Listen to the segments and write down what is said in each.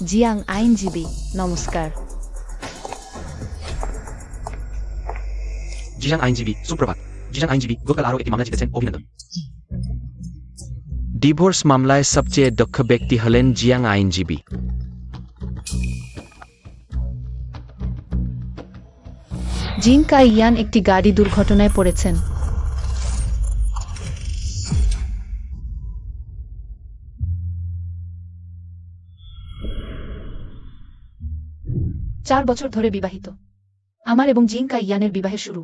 Jiang আইনজীবী, নমস্কার। Jiang আইনজীবী, সুপ্রভাত। জিয়াং আইনজীবী গতকাল আরও একটি মামলা জিতেছেন, অভিনন্দন। ডিভোর্স মামলায় সবচেয়ে দক্ষ ব্যক্তি হলেন জিয়াং আইনজীবী। জিন কাই ইয়ান একটি গাড়ি দুর্ঘটনায় পড়েছেন। চার বছর ধরে বিবাহিত। আমার এবং জিন কাই ইয়ানের বিবাহের শুরু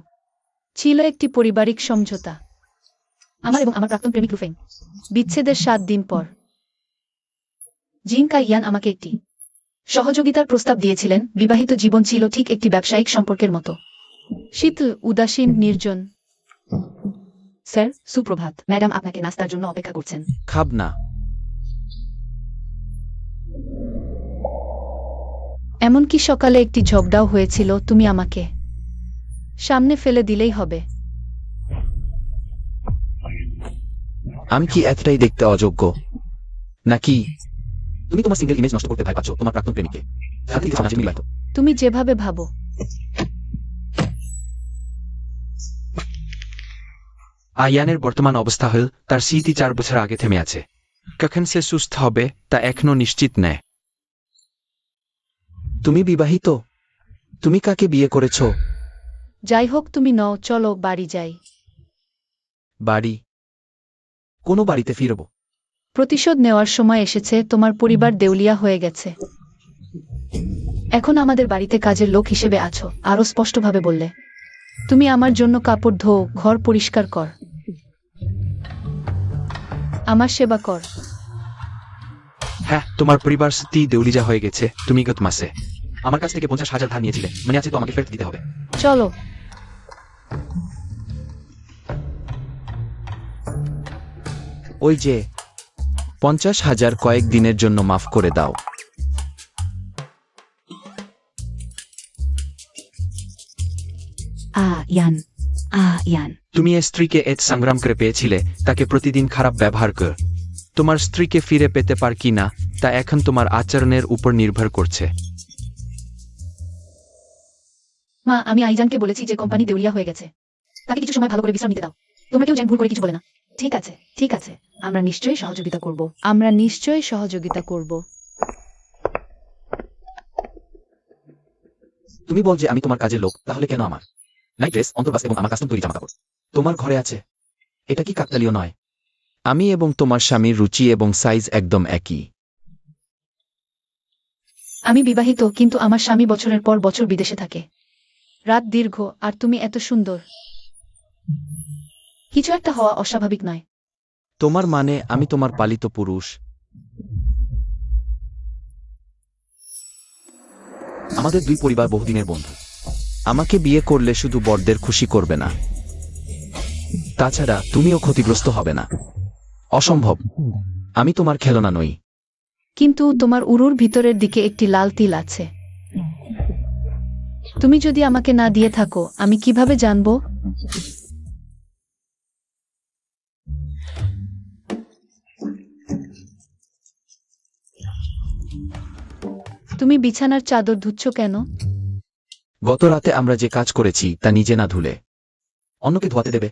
ছিল একটি পারিবারিক সমঝোতা। আমার এবং আমার প্রাক্তন প্রেমিক রুফেং বিচ্ছেদের 7 দিন পর জিন কাই ইয়ান আমাকে একটি সহযোগিতার প্রস্তাব দিয়েছিলেন। বিবাহিত জীবন ছিল ঠিক একটি ব্যবসায়িক সম্পর্কের মতো, শীতল, উদাসীন, নির্জন। স্যার, সুপ্রভাত। ম্যাডাম আপনাকে নাস্তার জন্য অপেক্ষা করছেন। খাব না। এমনকি সকালে একটি ঝগড়াও হয়েছিল। তুমি আমাকে সামনে ফেলে দিলেই হবে। আমি কি এতটাই দেখতে অযোগ্য নাকি? তুমি তোমার সিঙ্গেল ইমেজ নষ্ট করতে ভয় পাচ্ছ তোমার প্রাক্তন প্রেমিককে। সাথে কিছু নাচে মিলাইতো। তুমি যেভাবে ভাবো। আয়ানের বর্তমান অবস্থা হল তার স্মৃতি 4 বছর আগে থেমে আছে। কখন সে সুস্থ হবে তা এখনো নিশ্চিত নয়। তুমি বিবাহিত? তুমি কাকে বিয়ে করেছ? যাই হোক, তুমি নও। চলো বাড়ি যাই। বাড়ি? কোনো বাড়িতে ফিরব? প্রতিশোধ নেওয়ার সময় এসেছে। তোমার পরিবার দেউলিয়া হয়ে গেছে। এখন আমাদের বাড়িতে কাজের লোক হিসেবে আছো। আরো স্পষ্টভাবে বললে, তুমি আমার জন্য কাপড় ধো, ঘর পরিষ্কার কর, আমার সেবা কর। হ্যাঁ, তোমার পরিবার সত্যি দেউলিয়া হয়ে গেছে। তুমি গত মাসে আমার কাছ থেকে 50,000 ধার নিয়েছিলে, মনে আছে তো? আমাকে ফেরত দিতে হবে। চলো। ওই যে 50,000 কয়েকদিনের জন্য মাফ করে দাও। ইয়ান, তুমি স্ত্রীকে এত সংগ্রাম করে পেয়েছিলে, তাকে প্রতিদিন খারাপ ব্যবহার কর। তোমার স্ত্রীকে ফিরে পেতে পার কি না তা এখন তোমার আচরণের উপর নির্ভর করছে। মা, আমি আইজানকে বলেছি যে কোম্পানি দেউলিয়া হয়ে গেছে। তাকে কিছু সময় ভালো করে বিশ্রাম নিতে দাও। তোমরা কেউ যেন ভুল করে কিছু বলে না। ঠিক আছে, ঠিক আছে। আমরা নিশ্চয়ই সহযোগিতা করব। আমরা নিশ্চয়ই সহযোগিতা করব। তুমি বল যে আমি তোমার কাজের লোক, তাহলে কেন আমার নাইট ড্রেস, অন্তর্বাস এবং আমার কাস্টম তৈরি জামাকাপড় তোমার ঘরে আছে? এটা কি কাকতালীয় নয়? আমি এবং তোমার স্বামীর রুচি এবং সাইজ একদম একই। আমি বিবাহিত, কিন্তু আমার স্বামী বছরের পর বছর বিদেশে থাকে। রাত দীর্ঘ, আর তুমি এত সুন্দর। কিছু একটা হওয়া অস্বাভাবিক নয়। তোমার মানে আমি তোমার পালিত পুরুষ? আমাদের দুই পরিবার বহুদিনের বন্ধু। আমাকে বিয়ে করলে শুধু বরদের খুশি করবে না, তাছাড়া তুমিও ক্ষতিগ্রস্ত হবে না। অসম্ভব। আমি তোমার খেলনা নই। কিন্তু তোমার উরুর ভিতরের দিকে একটি লাল তিল আছে। তুমি যদি আমাকে না দিয়ে থাকো, আমি কিভাবে জানব? তুমি বিছানার চাদর ধুচ্ছ কেন? গত রাতে আমরা যে কাজ করেছি তা নিজে না ধুলে অন্যকে ধোয়াতে দেবে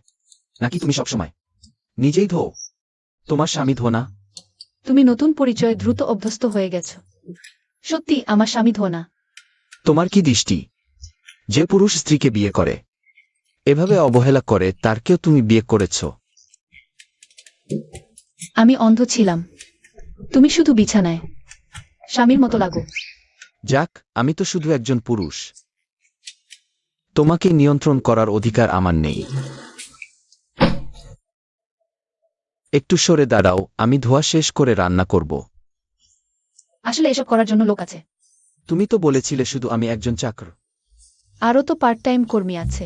নাকি? তুমি সবসময় নিজেই ধো, তোমার স্বামী ধো না? তুমি নতুন পরিচয়ে দ্রুত অভ্যস্ত হয়ে গেছ। সত্যি, আমার স্বামী ধো না। তোমার কি দৃষ্টি? যে পুরুষ স্ত্রীকে বিয়ে করে এভাবে অবহেলা করে, তারকেও তুমি বিয়ে করেছ? আমি অন্ধ ছিলাম। তুমি শুধু বিছানায় স্বামীর মতো লাগো। যাক, আমি তো শুধু একজন পুরুষ। তোমাকে নিয়ন্ত্রণ করার অধিকার আমার নেই। একটু সরে দাঁড়াও, আমি ধোয়া শেষ করে রান্না করব। আসলে এসব করার জন্য লোক আছে। তুমি তো বলেছিলে শুধু আমি একজন চাকর। আরও তো পার্ট টাইম কর্মী আছে।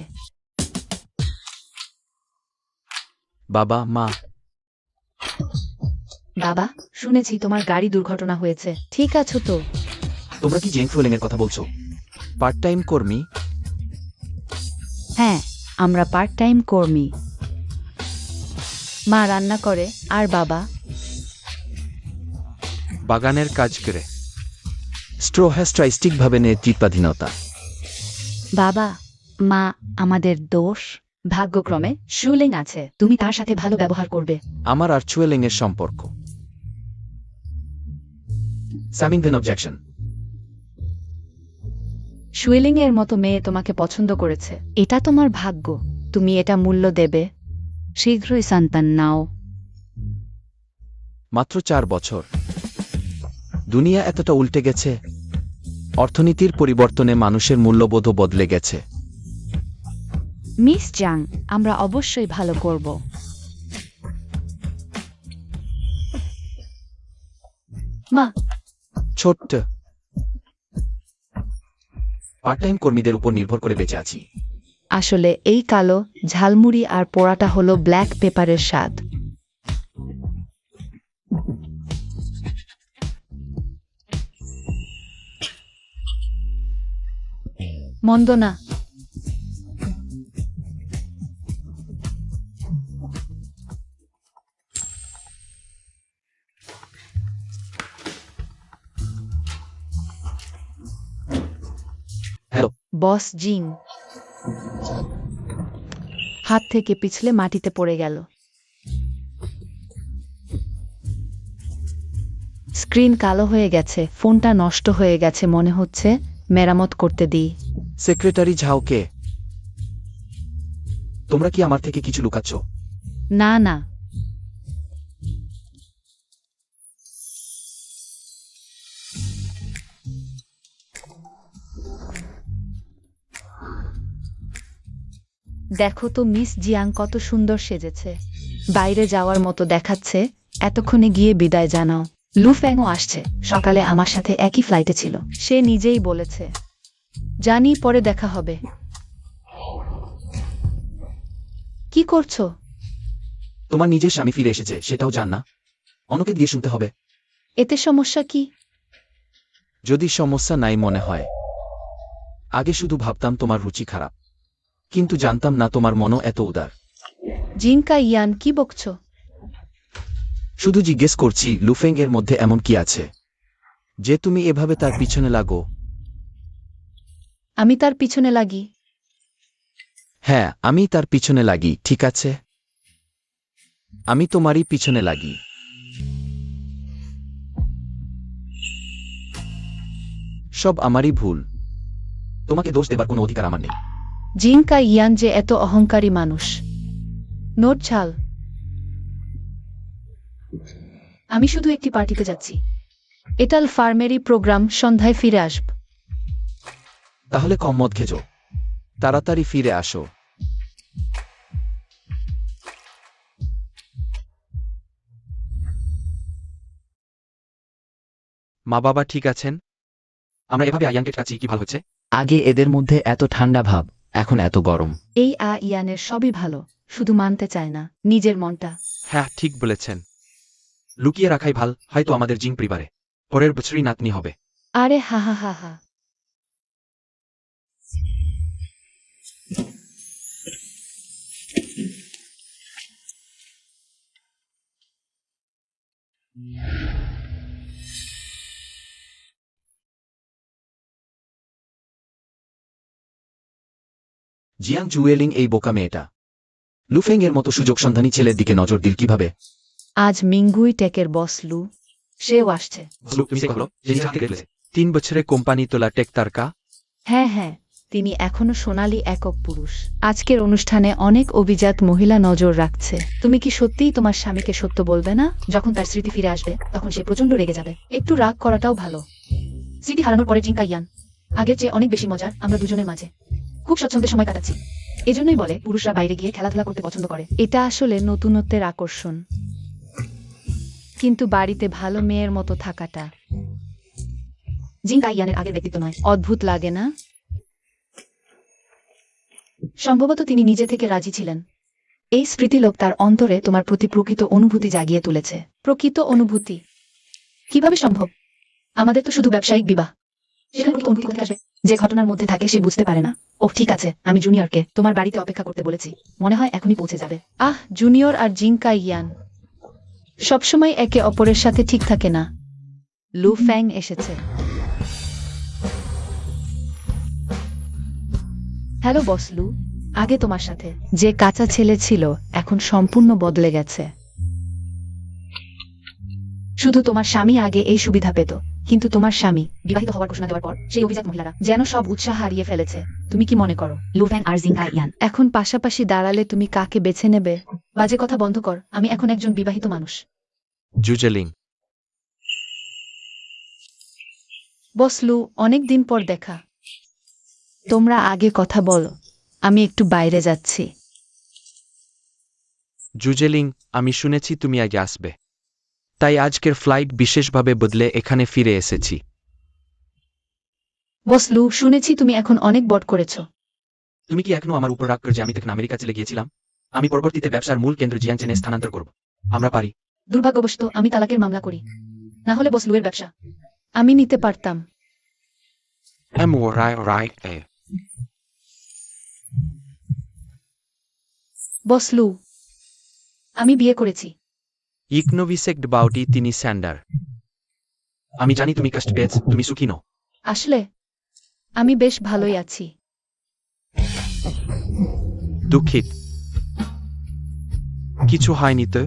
বাবা, মা। বাবা, শুনেছি তোমার গাড়ি দুর্ঘটনা হয়েছে। ঠিক আছো তো? তোমরা কি জেন ফুয়েলিং এর কথা বলছো? পার্ট টাইম কর্মী? হ্যাঁ, আমরা পার্ট টাইম কর্মী। মা রান্না করে, আর বাবা বাগানের কাজ করে। স্ট্রোহ্যাস্ট্রাইস্টিকভাবে নেতৃত্বাধীনতা। বাবা মা আমাদের দোষ ভাগ্যক্রমে শুলিং আছে, তুমি তার সাথে ভালো ব্যবহার করবে। আমার আর চুয়েলিংয়ের সম্পর্ক। সামিংভেন অবজেকশন। শুয়েলিং এর মতো মেয়ে তোমাকে পছন্দ করেছে, এটা তোমার ভাগ্য, তুমি এটা মূল্য দেবে। শীঘ্রই সন্তান নাও। মাত্র 4 বছর, দুনিয়া এতটা উল্টে গেছে। অর্থনীতির পরিবর্তনে মানুষের মূল্যবোধও বদলে গেছে। মিস জাং, আমরা অবশ্যই ভালো করব। মা, ছোট্ট পার্ট টাইম কর্মীদের উপর নির্ভর করে বেঁচে আছি। আসলে এই কালো ঝালমুড়ি আর পোড়াটা হলো ব্ল্যাক পেপারের স্বাদ। মন্দ না। হ্যালো বস জিং হাত থেকে পিছলে মাটিতে পড়ে গেল। স্ক্রিন কালো হয়ে গেছে, ফোনটা নষ্ট হয়ে গেছে মনে হচ্ছে, মেরামত করতে দিই। সেক্রেটারি ঝাওকে, তোমরা কি আমার থেকে কিছু লুকাচ্ছ? না না, দেখো তো মিস জিয়াং কত সুন্দর সেজেছে, বাইরে যাওয়ার মতো দেখাচ্ছে। এতক্ষণে গিয়ে বিদায় জানাও। লু ফ্যাংও আসছে, সকালে আমার সাথে একই ফ্লাইটে ছিল, সে নিজেই বলেছে। জানি পরে দেখা হবে। কি করছো? তোমার নিজের স্বামী ফিরে এসেছে, সেটাও জান না? অন্যকে দিয়ে শুনতে হবে। এতে সমস্যা কি? যদি সমস্যা নাই মনে হয়। আগে শুধু ভাবতাম তোমার রুচি খারাপ, কিন্তু জানতাম না তোমার মনও এত উদার। জিনকা ইয়ান, কি বকছো? শুধু জিজ্ঞেস করছি, লুফেং এর মধ্যে এমন কি আছে যে তুমি এভাবে তার পিছনে লাগো? আমি তার পিছনে লাগি? হ্যাঁ, আমি তার পিছনে লাগি, ঠিক আছে? আমি তোমারই পিছনে লাগি। সব আমারই ভুল, তোমাকে দোষ দেবার কোনো অধিকার আমার নেই। জিনকা ইয়ান যে এত অহংকারী মানুষ। নোট ছাল। আমি শুধু একটি পার্টিতে যাচ্ছি, এটাল ফার্মেরি প্রোগ্রাম, সন্ধ্যায় ফিরে আসব। তাহলে কম মদ খেজো, তাড়াতাড়ি ফিরে আসো। মা বাবা ঠিক আছেন? আমরা এভাবে আয়ানকে কাছি কি ভালো হচ্ছে? আগে এদের মধ্যে এত ঠান্ডা ভাব, এখন এত গরম। এই ইয়ানের সবই ভালো, শুধু মানতে চায় না নিজের মনটা। হ্যাঁ ঠিক বলেছেন। লুকিয়ে রাখাই ভাল, হয়তো আমাদের জিং পরিবারে পরের বছরই নাতনি হবে। আরে হা হা হা হা। জিয়াং জুয়েলিং এই বোকা মেয়েটা লুফেং এর মতো সুযোগ সন্ধানী ছেলের দিকে নজর দিল কিভাবে? আজ মিঙ্গুই টেকের বস লু, সেও আসছে। 3 বছরে কোম্পানি তোলা টেক তারকা। হ্যাঁ হ্যাঁ, তিনি এখনো সোনালী একক পুরুষ। আজকের অনুষ্ঠানে অনেক অভিজাত মহিলা নজর রাখছে। তুমি কি সত্যিই তোমার স্বামীকে সত্য বলবে না? যখন তার স্মৃতি ফিরে আসবে তখন সে প্রচন্ড রেগে যাবে। একটু রাগ করাটাও ভালো। স্মৃতি হারানোর পরে জিনকা ইয়ান আগের চেয়ে অনেক বেশি মজার। আমরা দুজনের মাঝে খুব স্বচ্ছন্দে সময় কাটাচ্ছি। এজন্যই বলে পুরুষরা বাইরে গিয়ে খেলাধুলা করতে পছন্দ করে। এটা আসলে নতুনত্বের আকর্ষণ, কিন্তু বাড়িতে ভালো মেয়ের মতো থাকাটা জিনকা ইয়ানের আগের ব্যক্তিত্ব নয়। অদ্ভুত লাগে না? সম্ভবত তিনি নিজে থেকে রাজি ছিলেন। এই স্মৃতিলোক তার অন্তরে তোমার প্রতি প্রকৃত অনুভূতি জাগিয়ে তুলেছে। প্রকৃত অনুভূতি কিভাবে সম্ভব? আমাদের তো শুধু ব্যবসায়িক বিবাহ, সেখানে প্রকৃত অনুভূতি কোথায় আসবে? যে ঘটনার মধ্যে থাকে সে বুঝতে পারে না। ওহ ঠিক আছে, আমি জুনিয়রকে তোমার বাড়িতে অপেক্ষা করতে বলেছি, মনে হয় এখনই পৌঁছে যাবে। জুনিয়র আর জিনকা ইয়ান সবসময় একে অপরের সাথে ঠিক থাকে না। লু ফ্যাং এসেছে। হ্যালো বসলু, আগে তোমার সাথে যে কাঁচা ছেলে ছিল এখন সম্পূর্ণ বদলে গেছে। শুধু তোমার স্বামী আগে এই সুবিধা পেত, কিন্তু তোমার স্বামী বিবাহিত হওয়ার ঘোষণা দেওয়ার পর সেই অভিজাত মহিলারা যেন সব উৎসাহ হারিয়ে ফেলেছে। তুমি কি মনে করো লুফেন আর জিঙ্কা ইয়ান এখন পাশাপাশি দাঁড়ালে তুমি কাকে বেছে নেবে? বাজে কথা বন্ধ কর, আমি এখন একজন বিবাহিত মানুষ। জুজেলিং, বসলু, অনেক দিন পর দেখা। তোমরা আগে কথা বলো, আমি একটু বাইরে যাচ্ছি। জুজেলিং, আমি শুনেছি তুমি আগে আসবে, তাই আজকের ফ্লাইট বিশেষভাবে বদলে এখানে ফিরে এসেছি। বসলু, শুনেছি তুমি এখন অনেক বট করেছ। তুমি কি এখনো আমার উপর রাগ করে যে আমি তখন আমেরিকা চলে গিয়েছিলাম? আমি পরবর্তীতে ব্যবসার মূল কেন্দ্র জিয়াংচেনে স্থানান্তর করব। আমরা পারি। দুর্ভাগ্যবশত আমি তালাকের মামলা করি, না হলে বসলুয়ের ব্যবসা আমি নিতে পারতাম। বসলু, আমি বিয়ে করেছি। ইকনোভিসেক্ট বাউটি তিনি স্যান্ডার। আমি জানি তুমি কষ্ট পেয়েছ, তুমি সুখী নও। আসলে আমি বেশ ভালোই আছি। দুঃখিত, কিছু হয়নি তো?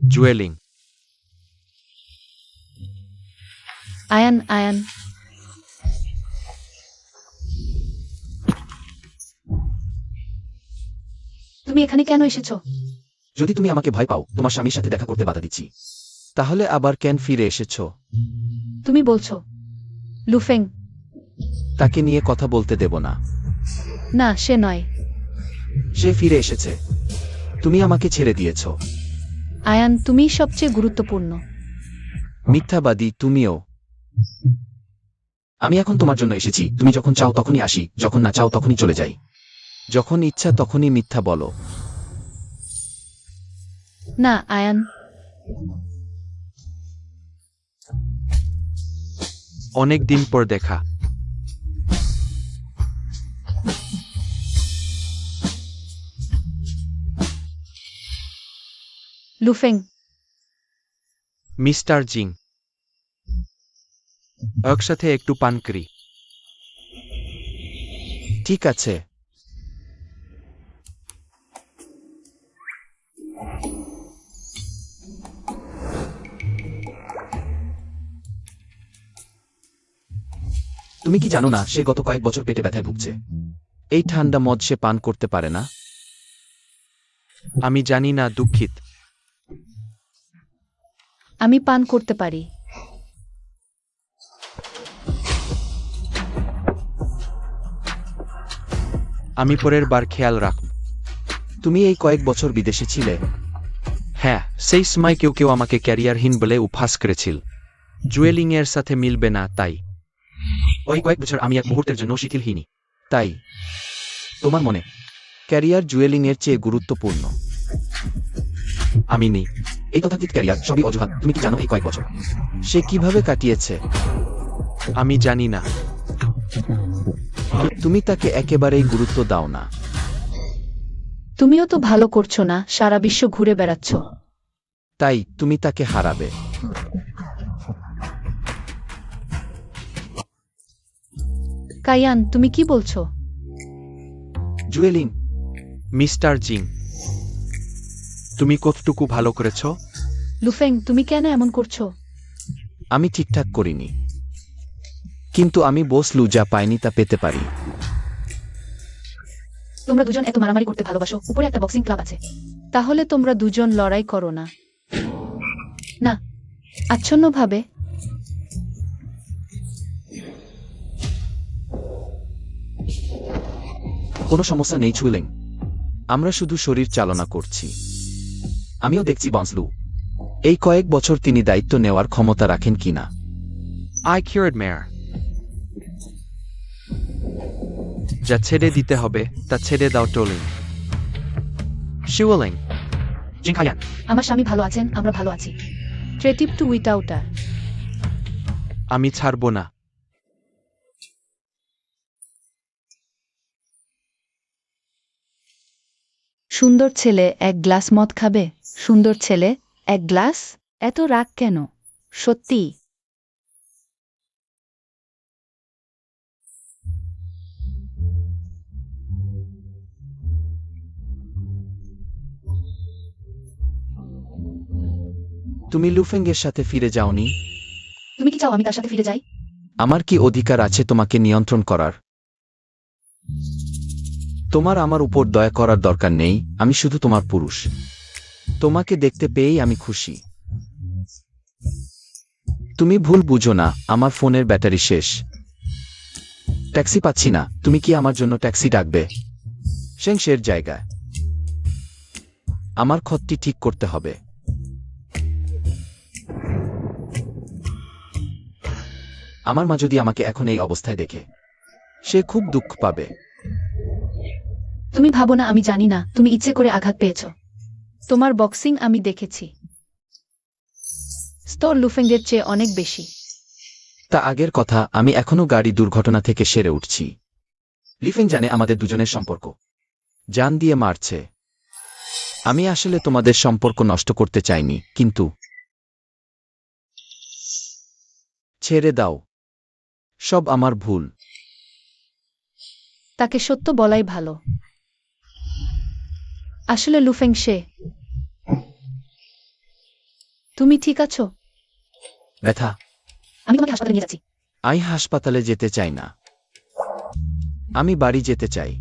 জুয়েলিং, আয়ান আয়ান, তুমি এখানে কেন এসেছো? যদি তুমি আমাকে ভয় পাও, তোমার স্বামীর সাথে দেখা করতে বাধা দিচ্ছি। তাহলে আবার কেন ফিরে এসেছ? তুমি বলছো লুফেং? তাকে নিয়ে কথা বলতে দেব না। না, সে নয়। সে ফিরে এসেছে। তুমি আমাকে ছেড়ে দিয়েছ। আয়ান, তুমিই সবচেয়ে গুরুত্বপূর্ণ। মিথ্যাবাদী তুমিও। আমি এখন তোমার জন্য এসেছি। তুমি যখন চাও তখনই আসি, যখন না চাও তখনই চলে যাই। যখন ইচ্ছা তখনই মিথ্যা বলো। না আয়ান, অনেক দিন পর দেখা। লুফেং। মিস্টার জিং, একসাথে একটু পান করি। ঠিক আছে। তুমি কি জানো না সে গত কয়েক বছর পেটে ব্যথায় ভুগছে? এই ঠান্ডা মদ সে পান করতে পারে না। আমি জানি না, দুঃখিত। আমি পান করতে পারি। আমি পরের বার খেয়াল রাখব। তুমি এই কয়েক বছর বিদেশে ছিলে। হ্যাঁ, সেই সময় কেউ কেউ আমাকে ক্যারিয়ারহীন বলে উপহাস করেছিল। জুয়েলিং এর সাথে মিলবে না তাই। ওই কয়েক বছর আমি এক মুহূর্তের জন্য শিথিলহীনি। তাই তোমার মনে ক্যারিয়ার জুয়েলিং এর চেয়ে গুরুত্বপূর্ণ। আমি নেই। এই তথাকথিত ক্যারিয়ার সবই অজুহাত। তুমি কি জানো এই কয়েক বছর সে কিভাবে কাটিয়েছে? আমি জানি না। তুমি তাকে একেবারেই গুরুত্ব দাও না। তুমিও তো ভালো করছো না, সারা বিশ্ব ঘুরে বেড়াচ্ছ। তাই তুমি তাকে হারাবে। কায়ান, তুমি কি বলছো? জুয়েলিং, মিস্টার জিং, তুমি কতটুকু ভালো করেছ? লুফেং, তুমি কেন এমন করছো? আমি ঠিকঠাক করিনি, কিন্তু আমি বসলু যা পাইনি তা পেতে পারি। তোমরা দুজন এত মারামারি করতে ভালোবাসো, উপরে একটা বক্সিং ক্লাব আছে। তাহলে তোমরা দুজন লড়াই করো না। না, আচ্ছন্নভাবে। কোনো সমস্যা নেই জুয়েলিং। আমরা শুধু শরীর চালনা করছি। আমিও দেখছি বসলু। এই কয়েক বছর তিনি দায়িত্ব নেওয়ার ক্ষমতা রাখেন কিনা। আই কিউরড মেয়ার। যা ছেড়ে দিতে হবে তা ছেড়ে দাও টোলিং। শিওলিং, জিংখায়ান, আমার স্বামী ভালো আছেন, আমরা ভালো আছি। ট্রেটিভ টু উইটাউটার। আমি ছাড়ব না। সুন্দর ছেলে এক গ্লাস মদ খাবে? সুন্দর ছেলে এক গ্লাস? এত রাগ কেন? সত্যি? তুমি লুফেংয়ের সাথে ফিরে যাওনি? তুমি কি চাও আমি তার সাথে ফিরে যাই? আমার কি অধিকার আছে তোমাকে নিয়ন্ত্রণ করার? তোমার আমার উপর দয়া করার দরকার নেই, আমি শুধু তোমার পুরুষ। তোমাকে দেখতে পেয়েই আমি খুশি। তুমি ভুল বুঝো না, আমার ফোনের ব্যাটারি শেষ। ট্যাক্সি পাচ্ছি না, তুমি কি আমার জন্য ট্যাক্সি ডাকবে? শেংশের জায়গায়। আমার খতটি ঠিক করতে হবে। আমার মা যদি আমাকে এখন এই অবস্থায় দেখে, সে খুব দুঃখ পাবে। তুমি ভাবো না আমি জানি না তুমি ইচ্ছে করে আঘাত পেয়েছ। তোমার বক্সিং আমি দেখেছি। স্তর লুফেঙ্গের চেয়ে অনেক বেশি। তা আগের কথা, আমি এখনো গাড়ি দুর্ঘটনা থেকে সেরে উঠছি। লিফেং জানে আমাদের দুজনের সম্পর্ক। জান দিয়ে মারছে। আমি আসলে তোমাদের সম্পর্ক নষ্ট করতে চাইনি, কিন্তু ছেড়ে দাও। সব আমার ভুল। তাকে সত্য বলাই ভালো। আসলে লুফেং সে। তুমি ঠিক আছো? ব্যথা। আমি তোমাকে হাসপাতালে নিয়ে যাচ্ছি। আমি হাসপাতালে যেতে চাই না। আমি বাড়ি যেতে চাই।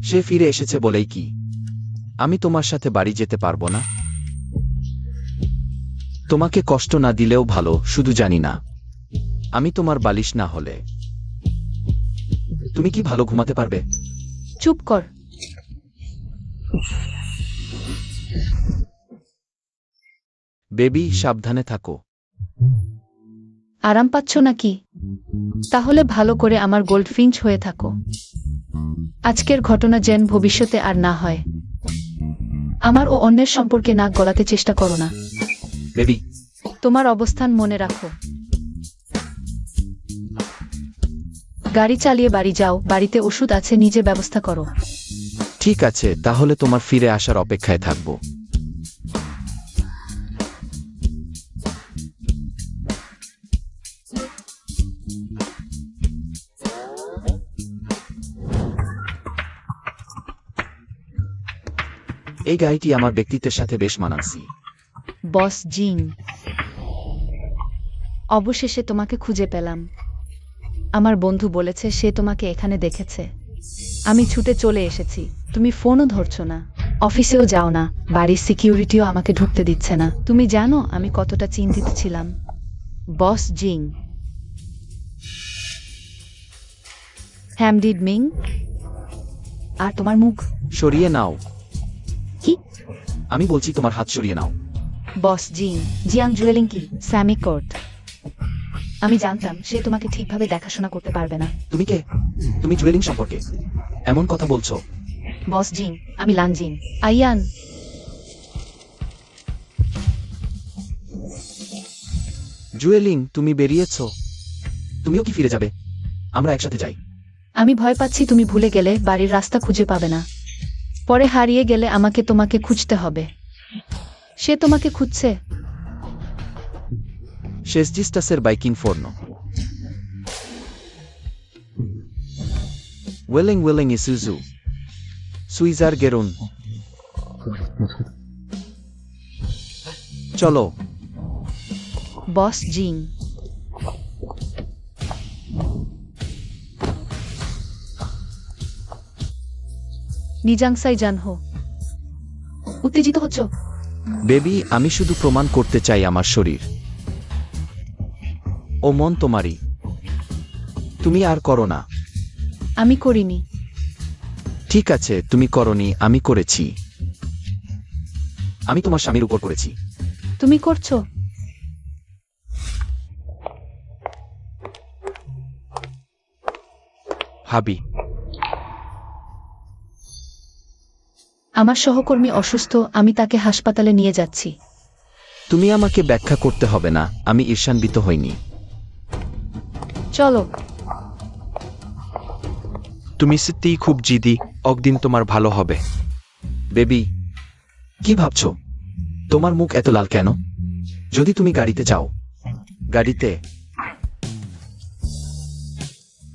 সে ফিরে এসেছে বলেই কি আমি তোমার সাথে বাড়ি যেতে পারবো না? তোমাকে কষ্ট না দিলেও ভালো, শুধু জানি না আমি তোমার বালিশ না হলে তুমি কি ভালো ঘুমাতে পারবে? চুপ কর। বেবি, সাবধানে থাকো। আরাম পাচ্ছ নাকি? তাহলে ভালো করে আমার গোল্ডফিঞ্চ হয়ে থাকো। আজকের ঘটনা যেন ভবিষ্যতে আর না হয়। আমার ও অন্যের সম্পর্কে নাক গলাতে চেষ্টা করো না। বেবি, তোমার অবস্থান মনে রাখো। গাড়ি চালিয়ে বাড়ি যাও, বাড়িতে ওষুধ আছে, নিজে ব্যবস্থা করো। ঠিক আছে, তাহলে তোমার ফিরে আসার অপেক্ষায় থাকবো। এই গাড়িটি আমার ব্যক্তিত্বের সাথে বেশ মানানসি। বস জিং, অবশেষে তোমাকে খুঁজে পেলাম। আমার বন্ধু বলেছে সে তোমাকে এখানে দেখেছে। আমি ছুটে চলে এসেছি। তুমি ফোনও ধরছো না, অফিসেও যাও না, বাড়ির সিকিউরিটিও আমাকে ঢুকতে দিচ্ছে না। তুমি জানো আমি কতটা চিন্তিত ছিলাম। বস জিং। হ্যামডিড মিং। আর তোমার মুখ সরিয়ে নাও। কি? আমি বলছি তোমার হাত সরিয়ে নাও। বস জিং, জিয়াং জুয়েলিং কি স্যামি কোর্ট। আমি জানতাম সে তোমাকে ঠিকভাবে দেখাশোনা করতে পারবে না। তুমি কে? তুমি জুয়েলিং সম্পর্কে এমন কথা বলছো? বস জিং, আমি লান জিং। আইয়ান। জুয়েলিং, তুমি বেরিয়েছো? তুমিও কি ফিরে যাবে? আমরা একসাথে যাই। আমি ভয় পাচ্ছি তুমি ভুলে গেলে বাড়ির রাস্তা খুঁজে পাবে না। পরে হারিয়ে গেলে আমাকে তোমাকে খুঁজতে হবে। সে তোমাকে খুঁজছে। শেষজিস্টাসের বাইকিং ফোর্নো। ওয়েলিং ওয়েলিং ইসুজু সুইজার গেরুন। চলো। বস জিং। নিজাংসাই জানহো। উত্তেজিত হচ্ছ? বেবি, আমি শুধু প্রমাণ করতে চাই আমার শরীর ও মন তোমারই। তুমি আর করো না। আমি করিনি। ঠিক আছে, তুমি করনি, আমি করেছি। আমি তোমার স্বামীর উপর করেছি। তুমি করছো? হাবি, আমার সহকর্মী অসুস্থ, আমি তাকে হাসপাতালে নিয়ে যাচ্ছি। তুমি আমাকে ব্যাখ্যা করতে হবে না, আমি ঈর্ষান্বিত হইনি। চলো। তুমি সত্যিই খুব জিদি, একদিন তোমার ভালো হবে। বেবি, কি ভাবছো? তোমার মুখ এত লাল কেন? যদি তুমি গাড়িতে যাও। গাড়িতে?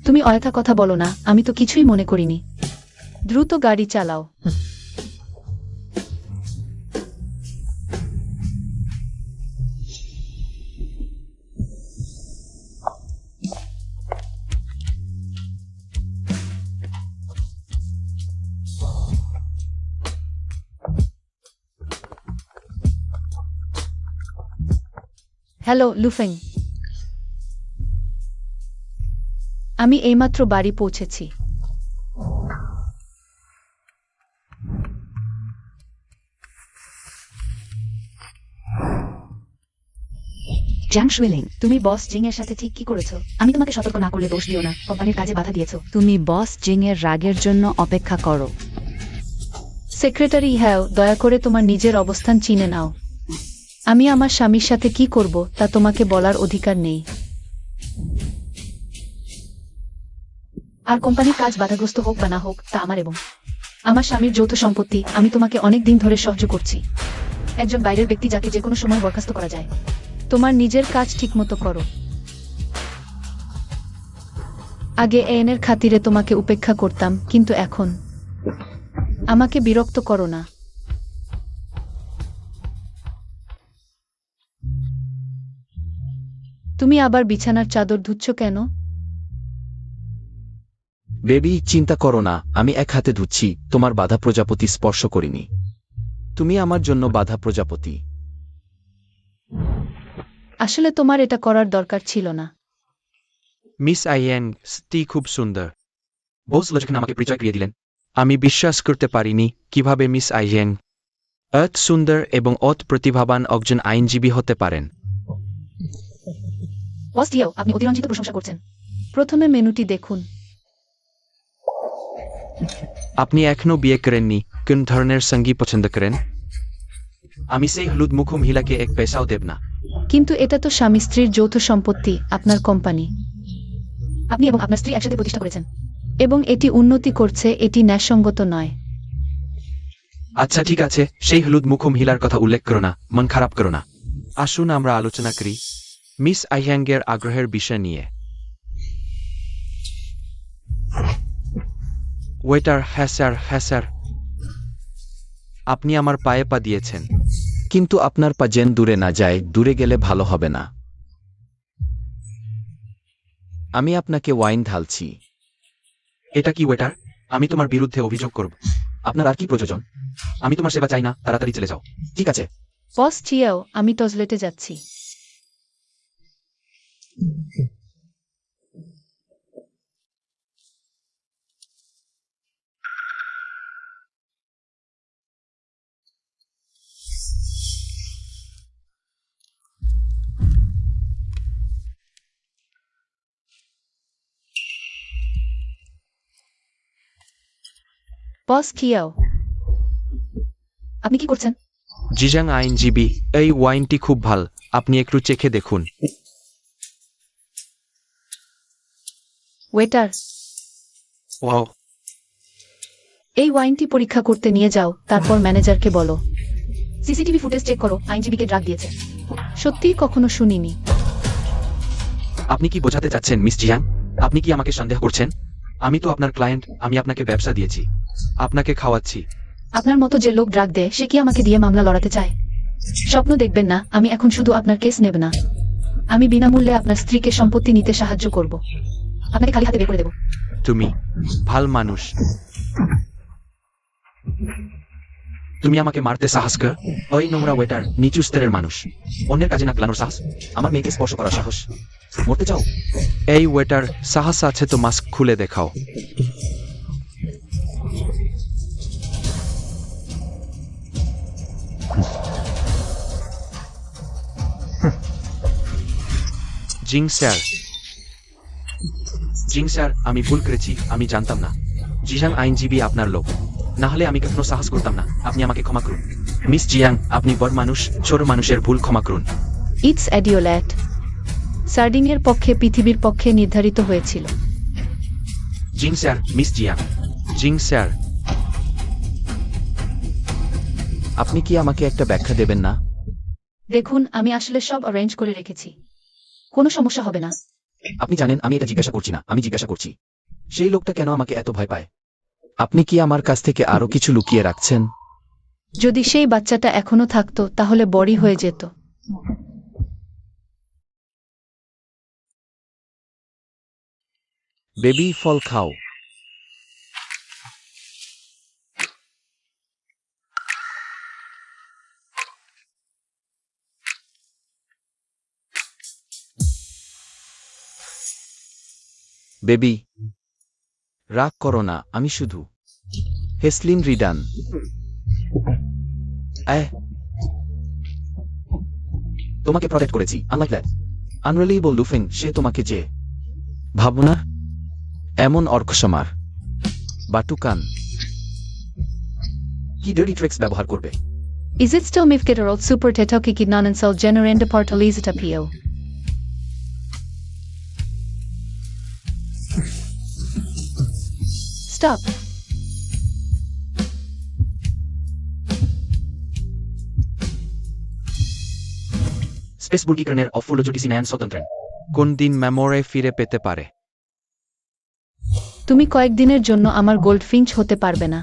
তুমি অযথা কথা বলো না, আমি তো কিছুই মনে করিনি। দ্রুত গাড়ি চালাও। হ্যালো লুফেং, আমি এইমাত্র বাড়ি পৌঁছেছি। জ্যাং শুয়েলিং, তুমি বস জিং এর সাথে ঠিক কি করেছো? আমি তোমাকে সতর্ক না করলে দোষ দিও না, কোম্পানির কাজে বাধা দিয়েছো। তুমি বস জিং এর রাগের জন্য অপেক্ষা করো। সেক্রেটারি হ্যাঁ, দয়া করে তোমার নিজের অবস্থান চিনে নাও। আমি আমার স্বামীর সাথে কি করব তা তোমাকে বলার অধিকার নেই। আর কোম্পানির কাজ বাধাগ্রস্ত হোক বা না হোক তা আমার এবং আমার স্বামীর যৌথ সম্পত্তি। আমি তোমাকে অনেক দিন ধরে সাহায্য করছি, একজন বাইরের ব্যক্তি যাকে যে কোনো সময় বরখাস্ত করা যায়। তোমার নিজের কাজ ঠিকমতো করো। আগে এনের খাতিরে তোমাকে উপেক্ষা করতাম, কিন্তু এখন আমাকে বিরক্ত করো না। তুমি আবার বিছানার চাদর ধুচ্ছ কেন? বেবি, চিন্তা করো না, আমি এক হাতে ধুচ্ছি, তোমার বাধা প্রজাপতি স্পর্শ করিনি। তুমি আমার জন্য বাধা প্রজাপতি। আসলে তোমার এটা করার দরকার ছিল না। মিস আইয়াং, স্ত্রী খুব সুন্দর। বস লজকিন আমাকে পরিচয় করিয়ে দিলেন। আমি বিশ্বাস করতে পারিনি কিভাবে মিস আইয়াং অত সুন্দর এবং অত প্রতিভাবান একজন আইনজীবী হতে পারেন। বস দিয়েও আপনি অতিরঞ্জিত প্রশংসা করছেন। প্রথমে মেনুটি দেখুন। আপনি এখনো বিয়ে করেননি, কোন ধরনের সঙ্গী পছন্দ করেন? আমি সেই হলুদ মুখ মহিলাকে এক পয়সাও দেব না। কিন্তু এটা তো স্বামী স্ত্রীর যৌথ সম্পত্তি, আপনার কোম্পানি। আপনি এবং আপনার স্ত্রী একসাথে প্রতিষ্ঠা করেছেন এবং এটি উন্নতি করছে, এটি ন্যায়সঙ্গত নয়। আচ্ছা ঠিক আছে, সেই হলুদ মুখ মহিলার কথা উল্লেখ করো না, মন খারাপ করো না। আসুন আমরা আলোচনা করি মিস আইয়াংয়ের আগ্রহের বিষয় নিয়ে। ওয়েটার, হ্যাঁ স্যার, হ্যাঁ স্যার। আপনি আমার পায়ে পা দিয়েছেন। কিন্তু আপনার পা যেন দূরে না যায়, দূরে গেলে ভালো হবে না। আমি আপনাকে ওয়াইন ঢালছি। এটা কি ওয়েটার? আমি তোমার বিরুদ্ধে অভিযোগ করব। আপনার আর কি প্রয়োজন? আমি তোমার সেবা চাই না, তাড়াতাড়ি চলে যাও। ঠিক আছে। বস চিয়াও, আমি টয়লেটে যাচ্ছি। বস চিয়াও, আপনি কি করছেন? জিজাং আইনজীবী, এই ওয়াইনটি খুব ভাল, আপনি একটু চেখে দেখুন। ওয়েটার, ওয়াও, এই ওয়াইনটি পরীক্ষা করতে নিয়ে যাও, তারপর ম্যানেজারকে বলো। সিসিটিভি ফুটেজ চেক করো, আইনজীবীকে ড্রাগ দিয়েছে। সত্যিই কখনো শুনিনি। আপনি কি বোঝাতে চাচ্ছেন মিস জিয়াং? আপনি কি আমাকে সন্দেহ করছেন? আমি তো আপনার ক্লায়েন্ট, আমি আপনাকে ব্যবসা দিয়েছি, আপনাকে খাওয়াচ্ছি। আপনার মতো যে লোক ড্রাগ দেয় সে কি আমাকে দিয়ে মামলা লড়াতে চায়? স্বপ্ন দেখবেন না, আমি এখন শুধু আপনার কেস নেব না, আমি বিনামূল্যে আপনার স্ত্রীকে সম্পত্তি নিতে সাহায্য করব। আপনাকে খালি হাতে বের করে দেব। তুমি ভাল মানুষ। তুমি আমাকে মারতে সাহস কর? ওই নোংরা ওয়েটার, নিচু স্তরের মানুষ। অন্যের কাজে নাক গলানোর সাহস, আমার মেয়েকে স্পর্শ করার সাহস। মরতে চাও? এই ওয়েটার, সাহস আছে তো মাস্ক খুলে দেখাও। জিং স্যার, জিং স্যার, আমি ভুল করেছি, আমি জানতাম না। জিজাং আইনজীবী আপনার লোক, না হলে আমি কখনো সাহস করতাম না। আপনি আমাকে ক্ষমা করুন। মিস জিয়াং, আপনি বড় মানুষ, ছোট মানুষের ভুল ক্ষমা করুন। ইটস এডিওল্যাট। সার্ডিং এর পক্ষে পৃথিবীর পক্ষে নির্ধারিত হয়েছিল। জিং স্যার, মিস জিয়াং। জিং স্যার, আপনি কি আমাকে একটা ব্যাখ্যা দেবেন না? দেখুন, আমি আসলে সব অ্যারেঞ্জ করে রেখেছি, কোনো সমস্যা হবে না। আপনি জানেন আমি এটা জিজ্ঞাসা করছি না, আমি জিজ্ঞাসা করছি সেই লোকটা কেন আমাকে এত ভয় পায়? আপনি কি আমার কাছ থেকে আরো কিছু লুকিয়ে রাখছেন? যদি সেই বাচ্চাটা এখনো থাকতো তাহলে বড়ই হয়ে যেত। বেবি, ফল খাও। বেবি, রাগ করো না, আমি শুধু হেসলিন রিডান। তোমাকে প্রটেক্ট করেছি, আনলাইক দ্যাট। আনরিলিয়েবল লুফেং, সে তোমাকে যে ভাবনা এমন অর্কসমার বাটুকান কি ডার্টি ট্রিক্স ব্যবহার করবে? Is it still mifketerol super tetoki kidnansel generende portalizita pio? Stop. স্পেস বুর্গিকরণের অফুলোজোটিসিনায়ন স্বতন্ত্রেন। কোন দিন মেমোরে ফিরে পেতে পারে? তুমি কয়েকদিনের জন্য আমার গোল্ডফিঞ্চ হতে পারবে না।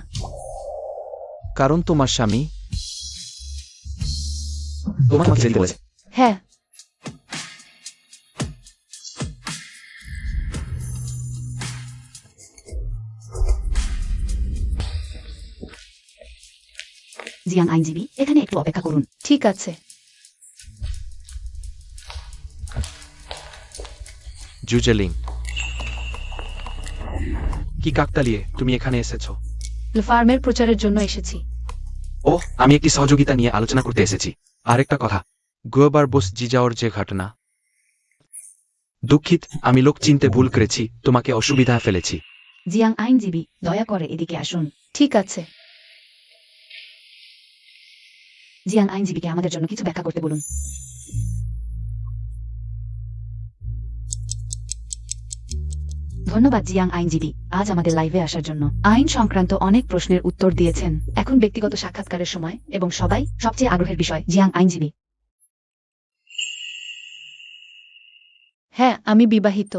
কারণ তোমার স্বামী তোমাকে আমাকে যেতে বলেছে। হ্যাঁ, জিয়াং আইনজীবী, এখানে একটু অপেক্ষা করুন। ঠিক আছে। জুজেলিং, কি কাকতালিয়ে তুমি এখানে এসেছো? ফার্মের প্রচারের জন্য এসেছি। ওহ, আমি একটি সহযোগিতা নিয়ে আলোচনা করতে এসেছি। আরেকটা কথা, গুয়াবার বোস জিজাওর যে ঘটনা। দুঃখিত, আমি লোক চিনতে ভুল করেছি, তোমাকে অসুবিধায় ফেলেছি। জিয়াং আইনজীবী, দয়া করে এদিকে আসুন। ঠিক আছে। জিয়াং আইনজীবীকে আমাদের জন্য কিছু ব্যাখ্যা করতে বলুন। ধন্যবাদ জিয়াং আইনজীবী, আজ আমাদের লাইভে আসার জন্য। আইন সংক্রান্ত অনেক প্রশ্নের উত্তর দিয়েছেন। এখন ব্যক্তিগত সাক্ষাৎকারের সময়, এবং সবাই সবচেয়ে আগ্রহের বিষয়। জিয়াং আইনজীবী, হ্যাঁ, আমি বিবাহিত।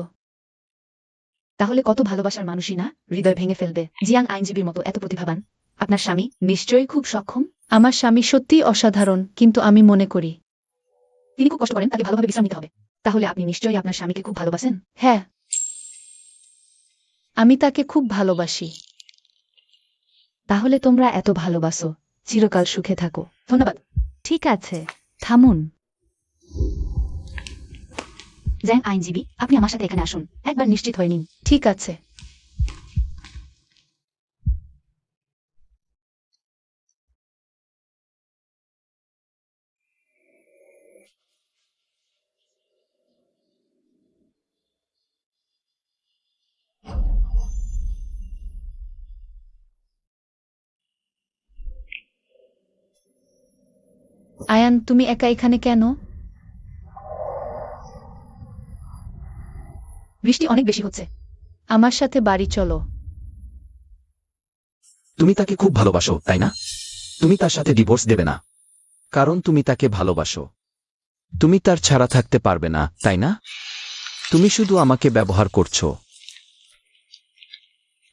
তাহলে কত ভালোবাসার মানুষই না হৃদয় ভেঙে ফেলবে। জিয়াং আইনজীবীর মতো এত প্রতিভাবান আপনার স্বামী নিশ্চয়ই খুব সক্ষম। আমার স্বামী সত্যিই অসাধারণ, কিন্তু আমি মনে করি তিনি খুব কষ্ট করেন, তাকে ভালোভাবে বিশ্রাম নিতে হবে। তাহলে আপনি নিশ্চয়ই আপনার স্বামীকে খুব ভালোবাসেন। হ্যাঁ, আমি তাকে খুব ভালোবাসি। তাহলে তোমরা এত ভালোবাসো, চিরকাল সুখে থাকো। ধন্যবাদ। ঠিক আছে, থামুন। জ্যাং আইনজীবী, আপনি আমার সাথে এখানে আসুন, একবার নিশ্চিত হয়ে নিন। ঠিক আছে। আয়ান, তুমি একা এখানে কেন? বৃষ্টি অনেক বেশি হচ্ছে। আমার সাথে বাড়ি চলো। তুমি তাকে খুব ভালোবাসো, তাই না? তুমি তার সাথে ডিভোর্স দেবে না। কারণ তুমি তাকে ভালোবাসো। তুমি তার ছাড়া থাকতে পারবে না, তাই না? তুমি শুধু আমাকে ব্যবহার করছো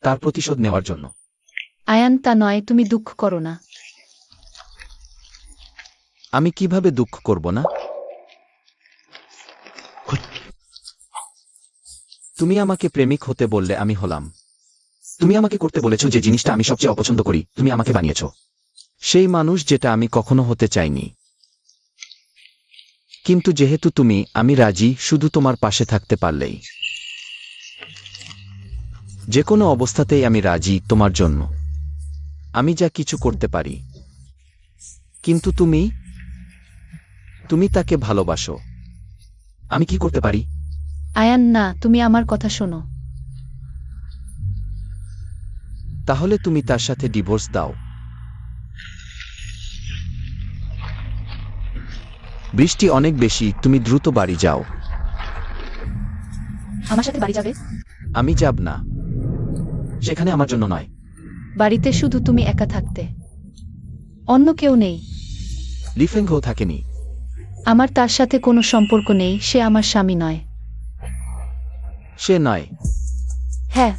তার প্রতিশোধ নেওয়ার জন্য। আয়ান, তা নয়, তুমি দুঃখ করো না। আমি কিভাবে দুঃখ করব না? তুমি আমাকে প্রেমিক হতে বললে আমি হলাম। তুমি আমাকে করতে বলেছো যে জিনিসটা আমি সবচেয়ে অপছন্দ করি, তুমি আমাকে বানিয়েছো সেই মানুষ যেটা আমি কখনো হতে চাইনি। কিন্তু যেহেতু আমি রাজি, শুধু তোমার পাশে থাকতে পারলেই। যে কোনো অবস্থাতেই আমি রাজি তোমার জন্য। আমি যা কিছু করতে পারি। কিন্তু তুমি তাকে ভালোবাসো। আমি কি করতে পারি? আয়ান, না, তুমি আমার কথা শোনো। তাহলে তুমি তার সাথে ডিভোর্স দাও। বৃষ্টি অনেক বেশি, তুমি দ্রুত বাড়ি যাও। আমার সাথে বাড়ি যাবে? আমি যাব না। সেখানে আমার জন্য নয়। বাড়িতে শুধু তুমি একা থাকতে। অন্য কেউ নেই। লিফেংও থাকেনি। আমার তার সাথে কোনো সম্পর্ক নেই, সে আমার স্বামী নয়। সে নয়। হ্যাঁ।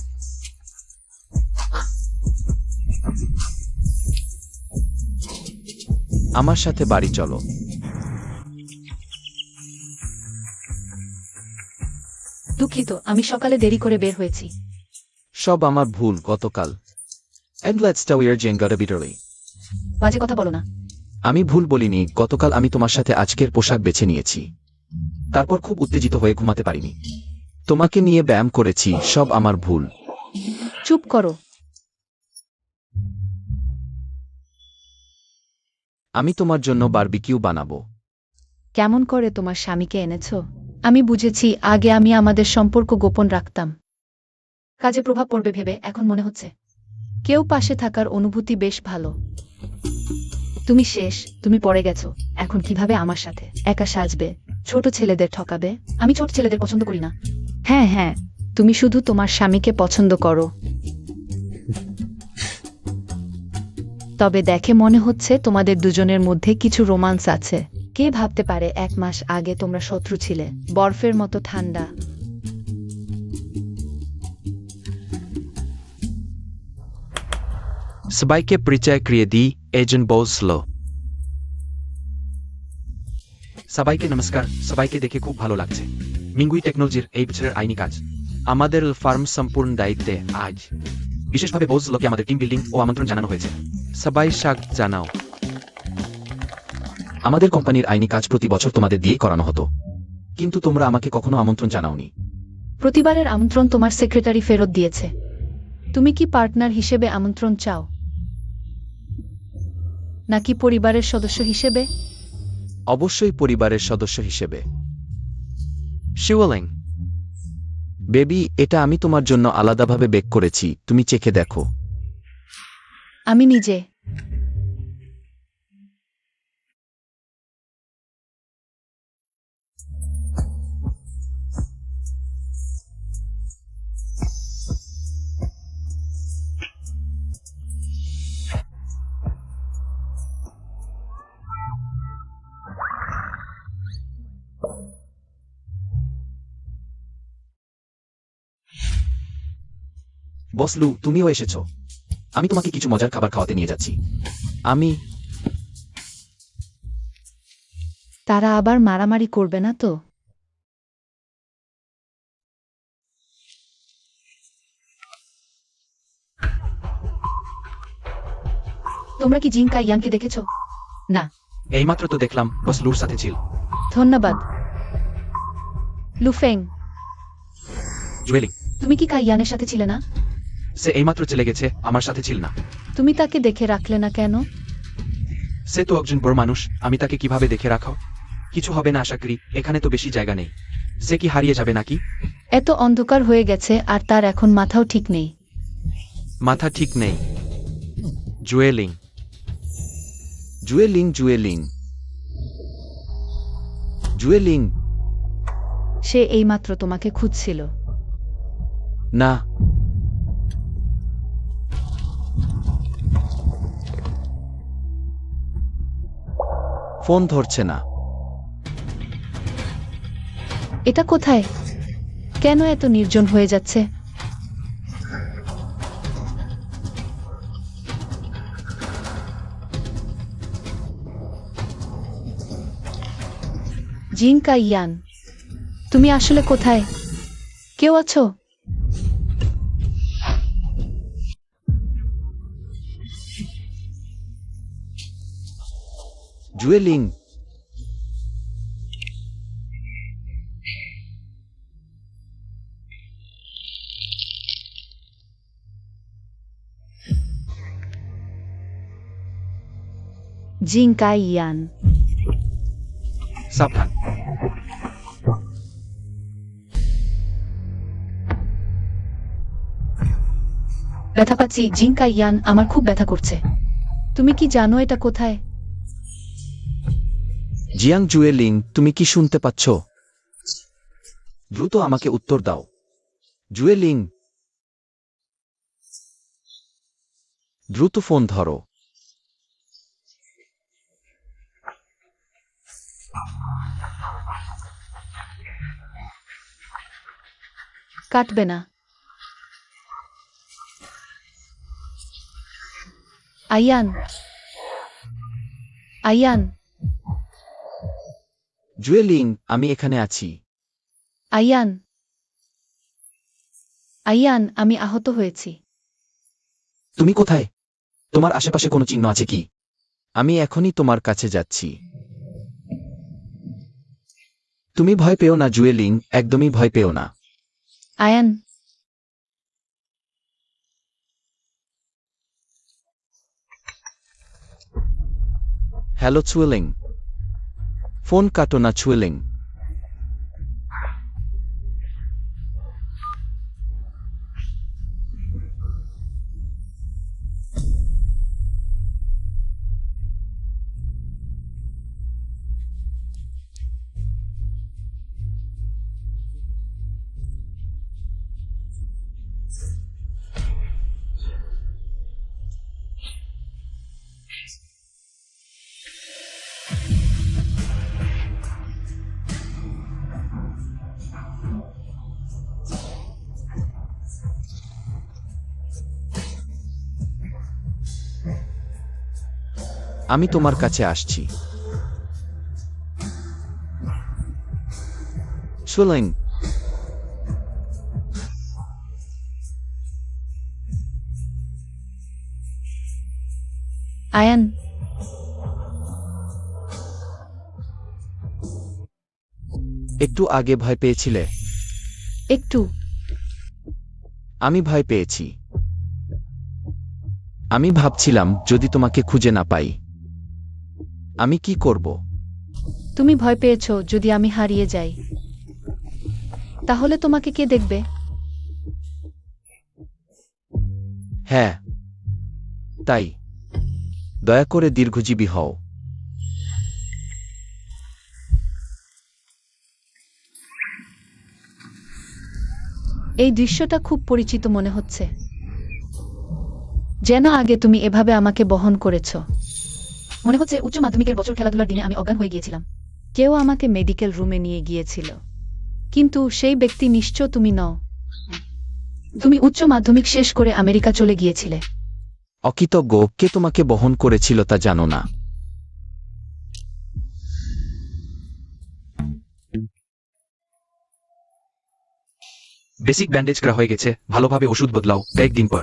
আমার সাথে বাড়ি চলো। দুঃখিত, আমি সকালে দেরি করে বের হয়েছি। সব আমার ভুল গতকাল। And let's tell your Jenga bitterly. বাজে কথা বলো না। আমি ভুল বলিনি, গতকাল আমি তোমার সাথে আজকের পোশাক বেছে নিয়েছি। তারপর খুব উত্তেজিত হয়ে ঘুমাতে পারিনি। তোমাকে নিয়ে ব্যায়াম করেছি, সব আমার ভুল। চুপ করো। আমি তোমার জন্য বারবিকিউ বানাবো। কেমন করে তোমার স্বামীকে এনেছো? আমি বুঝেছি, আগে আমি আমাদের সম্পর্ক গোপন রাখতাম। কাজে প্রভাব পড়বে ভেবে এখন মনে হচ্ছে কেউ পাশে থাকার অনুভূতি বেশ ভালো। তুমি শেষ, তুমি পড়ে গেছো। এখন কিভাবে আমার সাথে একা সাজবে, ছোট ছেলেদের ঠকাবে? আমি ছোট ছেলেদের পছন্দ করি না। হ্যাঁ হ্যাঁ, তুমি শুধু তোমার স্বামীকে পছন্দ করো। তবে দেখে মনে হচ্ছে তোমাদের দুজনের মধ্যে কিছু রোমান্স আছে। কে ভাবতে পারে 1 মাস আগে তোমরা শত্রু ছিলে, বরফের মতো ঠান্ডা। সবাইকে পরিচয় করিয়ে দিই, এজেন্ট বসলো। সবাইকে নমস্কার, সবাইকে দেখে খুব ভালো লাগছে। মিঙ্গুই টেকনোলজির এই বছরের আইনি কাজ। আমাদের ফার্ম সম্পূর্ণ দায়িত্বে আজ। বিশেষভাবে বসলোকে আমাদের টিম বিল্ডিং ও আমন্ত্রণ জানানো হয়েছে। সবাই স্বাগত জানাও। আমাদের কোম্পানির আইনি কাজ প্রতি বছর তোমাদের দিয়ে করানো হতো, কিন্তু তোমরা আমাকে কখনো আমন্ত্রণ জানাওনি। প্রতিবারের আমন্ত্রণ তোমার সেক্রেটারি ফেরত দিয়েছে। তুমি কি পার্টনার হিসেবে আমন্ত্রণ চাও, নাকি পরিবারের সদস্য হিসেবে? অবশ্যই পরিবারের সদস্য হিসেবে। শিওলিং। বেবি, এটা আমি তোমার জন্য আলাদাভাবে বেক করেছি, তুমি চেখে দেখো। আমি নিজে। বসলু, তুমিও এসেছো। আমি তোমাকে কিছু মজার খাবার খাওয়াতে নিয়ে যাচ্ছি। আমি তারা আবার মারামারি করবে না তো? তোমরা কি জিং কাই ইয়ানকে দেখেছো? না। এইমাত্র তো দেখলাম, বসলুর সাথে ছিল। ধন্যবাদ। লুফেং, জুয়েলিং। তুমি কি কাই ইয়ানের সাথে ছিলে না? সে এইমাত্র চলে গেছে, আমার সাথে ছিল না। তুমি তাকে দেখে রাখলে না কেন? সে তো একজন বড় মানুষ, আমি তাকে কিভাবে দেখে রাখো? কিছু হবে না আশা করি, এখানে তো বেশি জায়গা নেই। সে কি হারিয়ে যাবে নাকি? এত অন্ধকার হয়ে গেছে আর তার এখন মাথাও ঠিক নেই। মাথা ঠিক নেই। জুয়েলিং। জুয়েলিং, জুয়েলিং, জুয়েলিং। সে এইমাত্র তোমাকে খুঁজছিল। না। ফোন ধরছে না। এটা কোথায়? কেন এত নির্জন হয়ে যাচ্ছে? জিং কাই ইয়ান, তুমি আসলে কোথায়? কেউ আছো? জুয়েলিং। জিং কাই ইয়ান। সাবধান। ব্যথা পাচ্ছি জিং কাই ইয়ান, আমার খুব ব্যথা করছে। তুমি কি জানো এটা কোথায়? জিয়াং জুয়েলিং, তুমি কি শুনতে পাচ্ছ? দ্রুত আমাকে উত্তর দাও। জুয়েলিং, দ্রুত ফোন ধরো। কাটবে না। আয়ান, আয়ান, জুয়েলিং, আমি এখানে আছি। আয়ান, আয়ান, আমি আহত হয়েছি। তুমি কোথায়? তোমার আশেপাশে কোনো চিহ্ন আছে কি? আমি এখনই তোমার কাছে যাচ্ছি। তুমি ভয় পেও না জুয়েলিং, একদমই ভয় পেও না। আয়ান, হ্যালো চুয়েলিং। ফোন কাটো না চুয়েলিং। আমি তোমার কাছে আসছি। চুয়েলিং, আয়ান, একটু আগে ভয় পেয়েছিলে? একটু। আমি ভয় পেয়েছি। আমি ভাবছিলাম যদি তোমাকে খুঁজে না পাই আমি কি করব। তুমি ভয় পেয়েছো যদি আমি হারিয়ে যাই, তাহলে তোমাকে কে দেখবে? হ্যাঁ, তাই দয়া করে দীর্ঘজীবী হও। এই দৃশ্যটা খুব পরিচিত মনে হচ্ছে, যেন আগে তুমি এভাবে আমাকে বহন করেছ। মনে হচ্ছে উচ্চ মাধ্যমিকের বছর খেলাধুলার দিনে আমি অজ্ঞান হয়ে গিয়েছিলাম। কেউ আমাকে মেডিকেল রুমে নিয়ে গিয়েছিল, কিন্তু সেই ব্যক্তি নিশ্চয় তুমি নও। তুমি উচ্চ মাধ্যমিক শেষ করে আমেরিকা চলে গিয়েছিলে। অকৃতজ্ঞ, কে তোমাকে বহন করেছিল তা জানো না। বেসিক ব্যান্ডেজ করা হয়ে গেছে, ভালোভাবে ওষুধ বদলাও, কয়েকদিন পর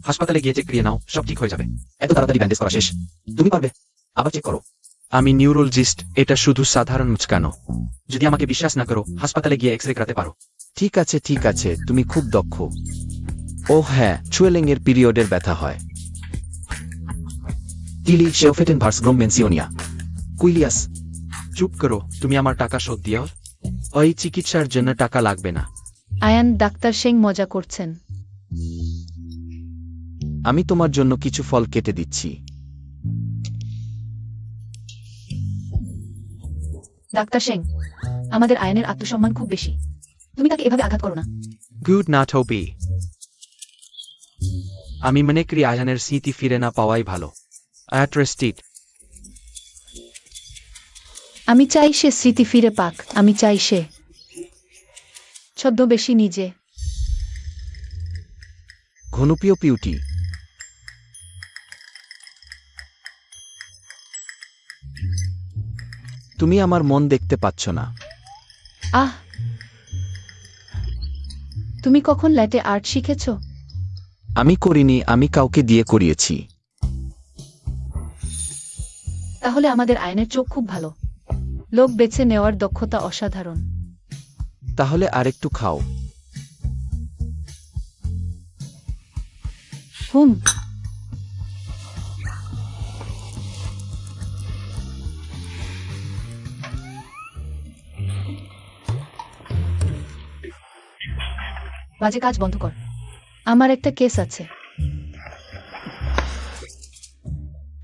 হাসপাতালে গিয়ে চেক করিয়ে নাও, সব ঠিক হয়ে যাবে। এত তাড়াতাড়ি ব্যান্ডেজ করা শেষ? তুমি পারবে। আবার চেক করো। আমি নিউরোলজিস্ট, এটা শুধু সাধারণ মুচকানো। যদি আমাকে বিশ্বাস না করো, হাসপাতালে গিয়ে এক্স রে করাতে পারো। ঠিক আছে ঠিক আছে, তুমি খুব দক্ষ। ও হ্যাঁ, চুয়েলিং এর পিরিয়ডের ব্যথা হয়। টিলি শেওফেটেন ভার্স গ্রোম মেনসিওনিয়া কুইলিয়াস। চুপ করো, তুমি আমার টাকা শোধ দিও। ওই চিকিৎসার জন্য টাকা লাগবে না। আয়ান, ডাক্তার সিং মজা করছেন। আমি তোমার জন্য কিছু ফল কেটে দিচ্ছি। ডাক্তার সেং, আমাদের আয়নের আত্মসম্মান খুব বেশি, তুমি তাকে এভাবে আঘাত করো না। গুড না টোপি। আমি মনে করি আয়ানের স্মৃতি ফিরে না পাওয়াই ভালো। অ্যাট্রেস্টিড। আমি চাই সে স্মৃতি ফিরে পাক। আমি চাই সে ছদ্মবেশী নিজে। ঘনপ্রিয় পিউটি, তুমি আমার মন দেখতে পাচ্ছ না। আহ, তুমি কখন ল্যাটে আর্ট শিখেছ? আমি করিনি, আমি কাউকে দিয়ে করিয়েছি। তাহলে আমাদের আয়নের চোখ খুব ভালো। লোক বেছে নেওয়ার দক্ষতা অসাধারণ। তাহলে আরেকটু খাও। হুম, বাজে কাজ বন্ধ কর। আমার একটা কেস আছে।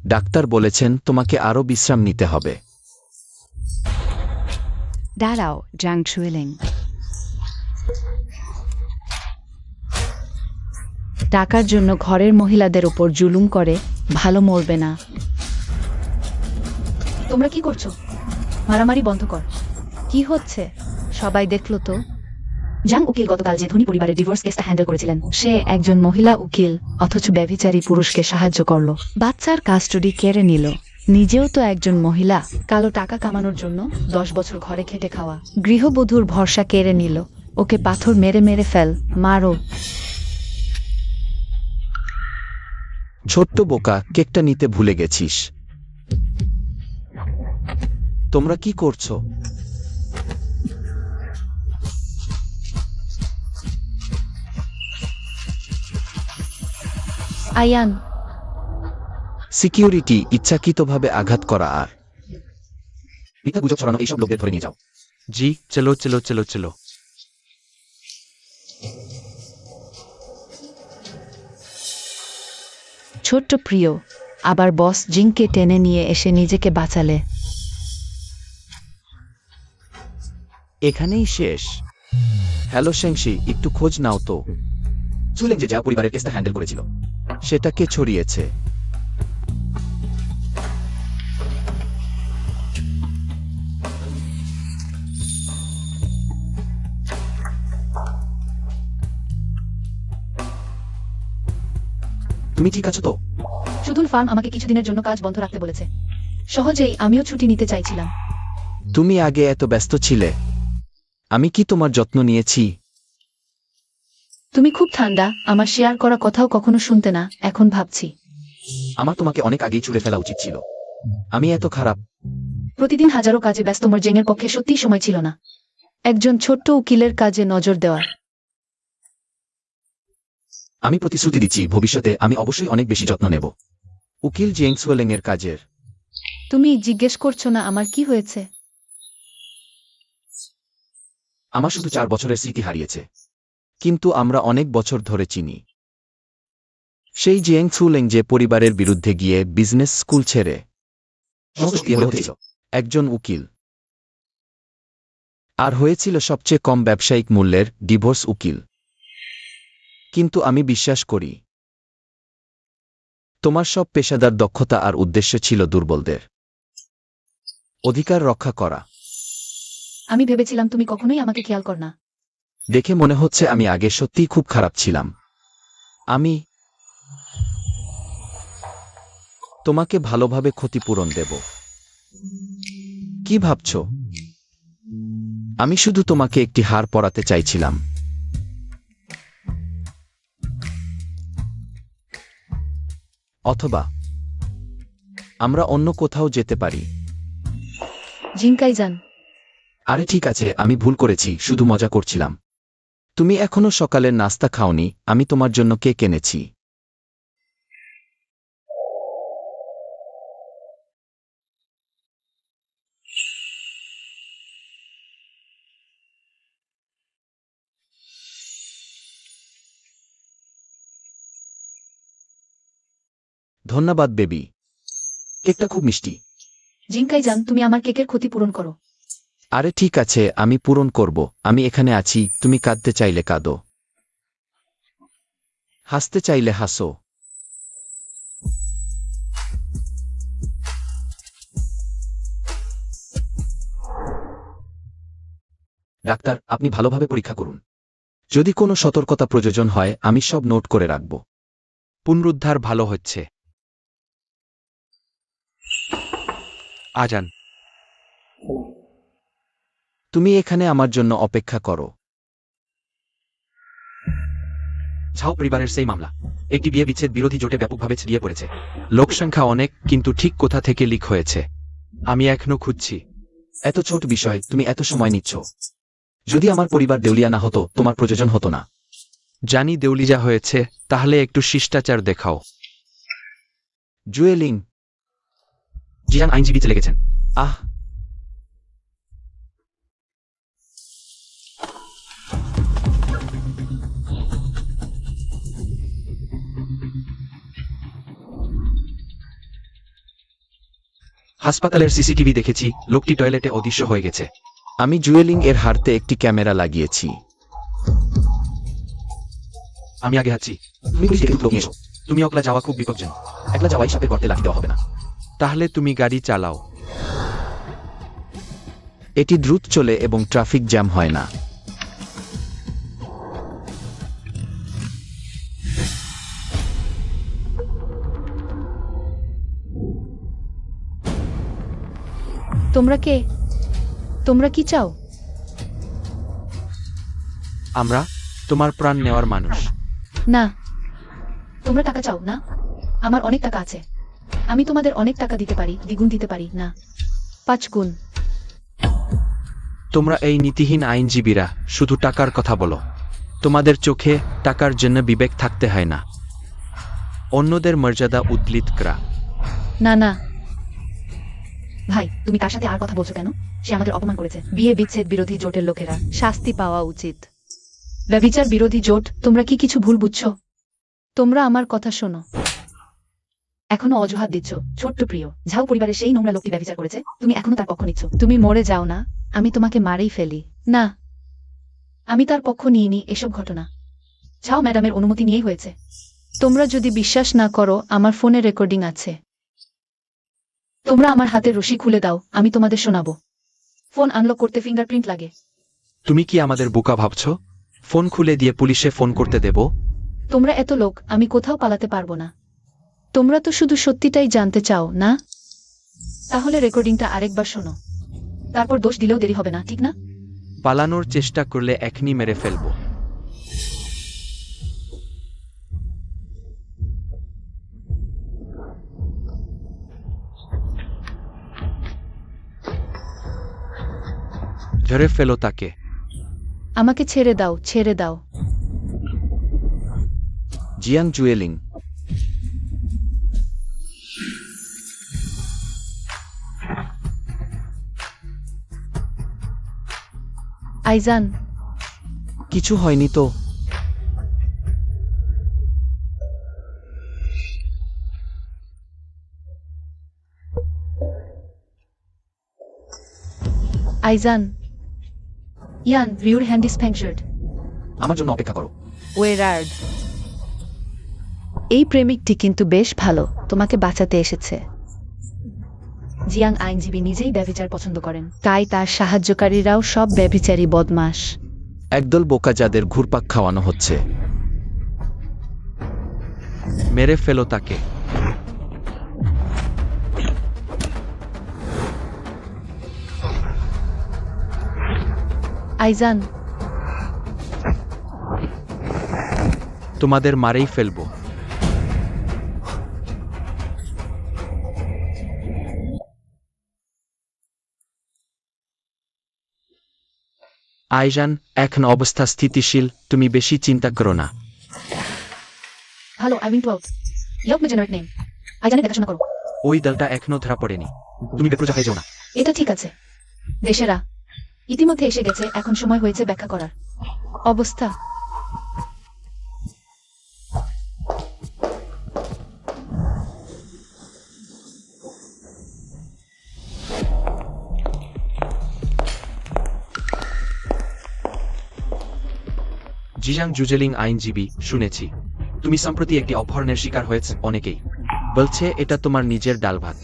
ডাক্তার বলেছেন তোমাকে আরো বিশ্রাম নিতে হবে। দাঁড়াও, জাং চুয়েলিং। টাকার জন্য ঘরের মহিলাদের ওপর জুলুম করে ভালো মরবে না। তোমরা কি করছো? মারামারি বন্ধ কর। কি হচ্ছে সবাই দেখলো তো? জাং উকিল গতকাল যে ধনী পরিবারের ডিভোর্স কেসটা হ্যান্ডেল করেছিলেন, সে একজন মহিলা উকিল, অথচ ব্যভিচারী পুরুষকে সাহায্য করলো, বাচ্চার কাস্টডি কেড়ে নিল। নিজেও তো একজন মহিলা, কালো টাকা কামানোর জন্য 10 বছর ঘরে খেটে খাওয়া গৃহবধূর ভরসা কেড়ে নিল। ওকে পাথর মেরে মেরে ফেল, মারো। ছোট্ট বোকা, কেকটা নিতে ভুলে গেছিস। তোমরা কি করছো? আয়ান, সিকিউরিটি, ইচ্ছাকৃতভাবে আঘাত করা আর মিথ্যা গুজব ছড়ানো এইসব লোকদের ধরে নিয়ে যাও। জি, চলো চলো চলো চলো। ছোট্ট প্রিয়, আবার বস জিংকে টেনে নিয়ে এসে নিজেকে বাঁচালে। এখানেই শেষ? হ্যালো শেংশি, একটু খোঁজ নাও তো। চুলেন যে যা পরিবারের কেসটা হ্যান্ডেল করেছিল। সেটা কে ছড়িয়েছে? তুমি ঠিক আছো তো? শুধু ফার্ম আমাকে কিছুদিনের জন্য কাজ বন্ধ রাখতে বলেছে। সহজেই আমিও ছুটি নিতে চাইছিলাম। তুমি আগে এত ব্যস্ত ছিলে, আমি কি তোমার যত্ন নিয়েছি? তুমি খুব ঠান্ডা, আমার শেয়ার করা কথাও কখনো শুনতে না, এখন ভাবছি আমার তোমাকে অনেক আগেই ছুড়ে ফেলা উচিত ছিল। আমি এত খারাপ? প্রতিদিন হাজারো কাজে ব্যস্ত মোর জেঙের পক্ষে সত্যিই সময় ছিল না একজন ছোট্ট উকিলের কাজে নজর দেওয়ার। আমি প্রতিশ্রুতি দিচ্ছি, ভবিষ্যতে আমি অবশ্যই অনেক বেশি যত্ন নেব। উকিল জেংসওয়েলিং এর কাজের। তুমি জিজ্ঞেস করছো না আমার কি হয়েছে? আমার শুধু 4 বছরের স্মৃতি হারিয়েছে। কিন্তু আমরা অনেক বছর ধরে চিনি। সেই জিয়েংসুলেং যে পরিবারের বিরুদ্ধে গিয়ে বিজনেস স্কুল ছেড়ে সমস্ত বিয়ে হয়ে উঠেছিল। একজন উকিল, আর হয়েছিল সবচেয়ে কম ব্যবসায়িক মূল্যের ডিভোর্স উকিল। কিন্তু আমি বিশ্বাস করি তোমার সব পেশাদার দক্ষতা আর উদ্দেশ্য ছিল দুর্বলদের অধিকার রক্ষা করা। আমি ভেবেছিলাম তুমি কখনোই আমাকে খেয়াল কর না। দেখে মনে হচ্ছে আমি আগে সত্যিই খুব খারাপ ছিলাম। আমি তোমাকে ভালোভাবে ক্ষতিপূরণ দেব। কি ভাবছ? আমি শুধু তোমাকে একটি হার পরাতে চাইছিলাম। অথবা আমরা অন্য কোথাও যেতে পারি। জিনকাই যান। আরে ঠিক আছে, আমি ভুল করেছি, শুধু মজা করছিলাম। তুমি এখনো সকালের নাস্তা খাওনি, আমি তোমার জন্য কেক এনেছি। ধন্যবাদ বেবি, কেকটা খুব মিষ্টি। জিনকাই যান, তুমি আমার কেকের ক্ষতি পূরণ করো। আরে ঠিক আছে, আমি পূরণ করব। আমি এখানে আছি, তুমি কাঁদতে চাইলে কাঁদো, হাসতে চাইলে হাসো। ডাক্তার, আপনি ভালোভাবে পরীক্ষা করুন। যদি কোনো সতর্কতা প্রয়োজন হয় আমি সব নোট করে রাখব। পুনরুদ্ধার ভালো হচ্ছে। আজান। তুমি এখানে আমার জন্য অপেক্ষা করো। ঝাও পরিবারের সেই মামলা, একটি বিয়ে বিচ্ছেদ বিরোধী জোটে ব্যাপকভাবে ছড়িয়ে পড়েছে। লোকসংখ্যা অনেক, কিন্তু ঠিক কোথা থেকে লিক হয়েছে আমি এখনো খুঁজছি। এত ছোট বিষয় তুমি এত সময় নিচ্ছ। যদি আমার পরিবার দেউলিয়া না হতো তোমার প্রয়োজন হতো না। জানি দেউলিয়া হয়েছে, তাহলে একটু শিষ্টাচার দেখাও। জুয়েলিং। জিয়াং আইনজীবী চলে গেছেন। আহ, হাসপাতালের সিসিটিভি দেখেছি, লোকটি টয়লেটে অদৃশ্য হয়ে গেছে। আমি জুয়েলিং এর হারতে একটি ক্যামেরা লাগিয়েছি। আমি আগে আছি, তুমি পুলিশ ডেকে লোক নিয়ে এসো। তুমি অকলা যাওয়া খুব বিপজ্জনক। একলা যাওয়াই সাপের গর্তে লাফ দেওয়া হবে না। তাহলে তুমি গাড়ি চালাও। এটি দ্রুত চলে এবং ট্রাফিক জ্যাম হয় না। তোমরা কে? তোমরা কি চাও? আমরা তোমার প্রাণ নেওয়ার মানুষ। না, তোমরা টাকা চাও না? আমার অনেক টাকা আছে। আমি তোমাদের অনেক টাকা দিতে পারি, দ্বিগুণ দিতে পারি, না 5 গুণ। তোমরা এই নীতিহীন আইনজীবীরা শুধু টাকার কথা বলো। তোমাদের চোখে টাকার জন্য বিবেক থাকতে হয় না। অন্যদের মর্যাদা উদ্লিত করা। না না ভাই, তুমি কার সাথে আর কথা বলছো কেন? সে আমাদের অপমান করেছে। বিয়ে বিচ্ছেদ বিরোধী জোটের লোকেরা শাস্তি পাওয়া উচিত। ব্যভিচার বিরোধী জোট, তোমরা কি কিছু ভুল বুঝছো? তোমরা আমার কথা শোনো। এখনো অজুহাত দিচ্ছ। ছোট্ট প্রিয়, ঝাউ পরিবারের সেই নোংরা লোকটি ব্যভিচার করেছে, তুমি এখনো তার পক্ষ নিচ্ছ। তুমি মরে যাও না, আমি তোমাকে মারেই ফেলি। না, আমি তার পক্ষ নিইনি। এসব ঘটনা ঝাউ ম্যাডামের অনুমতি নিয়েই হয়েছে। তোমরা যদি বিশ্বাস না করো, আমার ফোনে রেকর্ডিং আছে। তোমরা আমার হাতের রশি খুলে দাও, আমি তোমাদের শোনাবো। ফোন আনলক করতে ফিঙ্গারপ্রিন্ট লাগে। তুমি কি আমাদের বোকা ভাবছো? ফোন খুলে দিয়ে পুলিশে ফোন করতে দেব? তোমরা এত লোক, আমি কোথাও পালাতে পারবো না। তোমরা তো শুধু সত্যিটাই জানতে চাও না? তাহলে রেকর্ডিংটা আরেকবার শোনো, তারপর দোষ দিলেও দেরি হবে না, ঠিক না? পালানোর চেষ্টা করলে এখনই মেরে ফেলবো। ধরে ফেলো তাকে। আমাকে ছেড়ে দাও, ছেড়ে দাও। জিয়াং জুয়েলিং। আইজান, কিছু হয়নি তো? আইজান, ইয়ান, রিউর হ্যান্ড ইজ ফ্যাংচার্ড। আমার জন্য অপেক্ষা করো। ওয়েরার্ড। এই প্রেমিকটি কিন্তু বেশ ভালো, তোমাকে বাঁচাতে এসেছে। জিয়াং আইনজীবী নিজেই ব্যভিচার পছন্দ করেন। তাই তার সাহায্যকারীরাও সব ব্যভিচারী বদমাশ। একদল বোকা যাদের ঘুরপাক খাওয়ানো হচ্ছে। মেরে ফেলো তাকে। আইজান, তোমাদের মারেই ফেলবো। আইজান, এখন অবস্থা স্থিতিশীল, তুমি বেশি চিন্তা করো না। ভালো, I will to out. Help me generate name. আইজানের দেখাশোনা করো। ওই দলটা এখনো ধরা পড়েনি, তুমি বেপ্রজা হয়ে যাও না। এটা ঠিক আছে। দেশেরা ইতিমধ্যে এসে গেছে, এখন সময় হয়েছে ব্যাখ্যা করার। অবস্থা জিয়াং জুজেলিং আইনজীবী, শুনেছি তুমি সম্প্রতি একটি অপহরণের শিকার হয়েছে। অনেকেই বলছে এটা তোমার নিজের ডাল ভাত।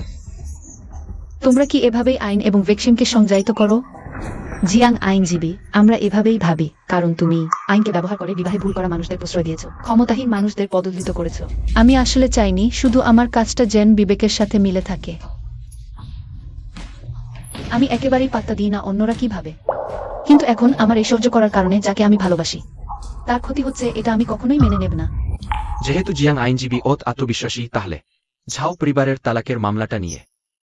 তোমরা কি এভাবেই আইন এবং ভেকসিমকে সংজ্ঞায়িত করো? জিয়াং আইনজীবী, আমরা এভাবেই ভাবি, কারণ তুমি আইনকে ব্যবহার করে বিবাহে ভুল করা মানুষদের প্রশ্রয় দিয়েছো, ক্ষমতাহীন মানুষদের পদদলিত করেছো। আমি আসলে চাইনি, শুধু আমার কাজটা যেন বিবেকের সাথে মিলে থাকে। আমি একেবারেই পাত্তা দিই না অন্যরা কি ভাবে, কিন্তু এখন আমার এই সহ্য করার কারণে যাকে আমি ভালোবাসি তার ক্ষতি হচ্ছে, এটা আমি কখনোই মেনে নেব না। যেহেতু জিয়াং আইনজীবী অত আত্মবিশ্বাসী, তাহলে ঝাও পরিবারের তালাকের মামলাটা নিয়ে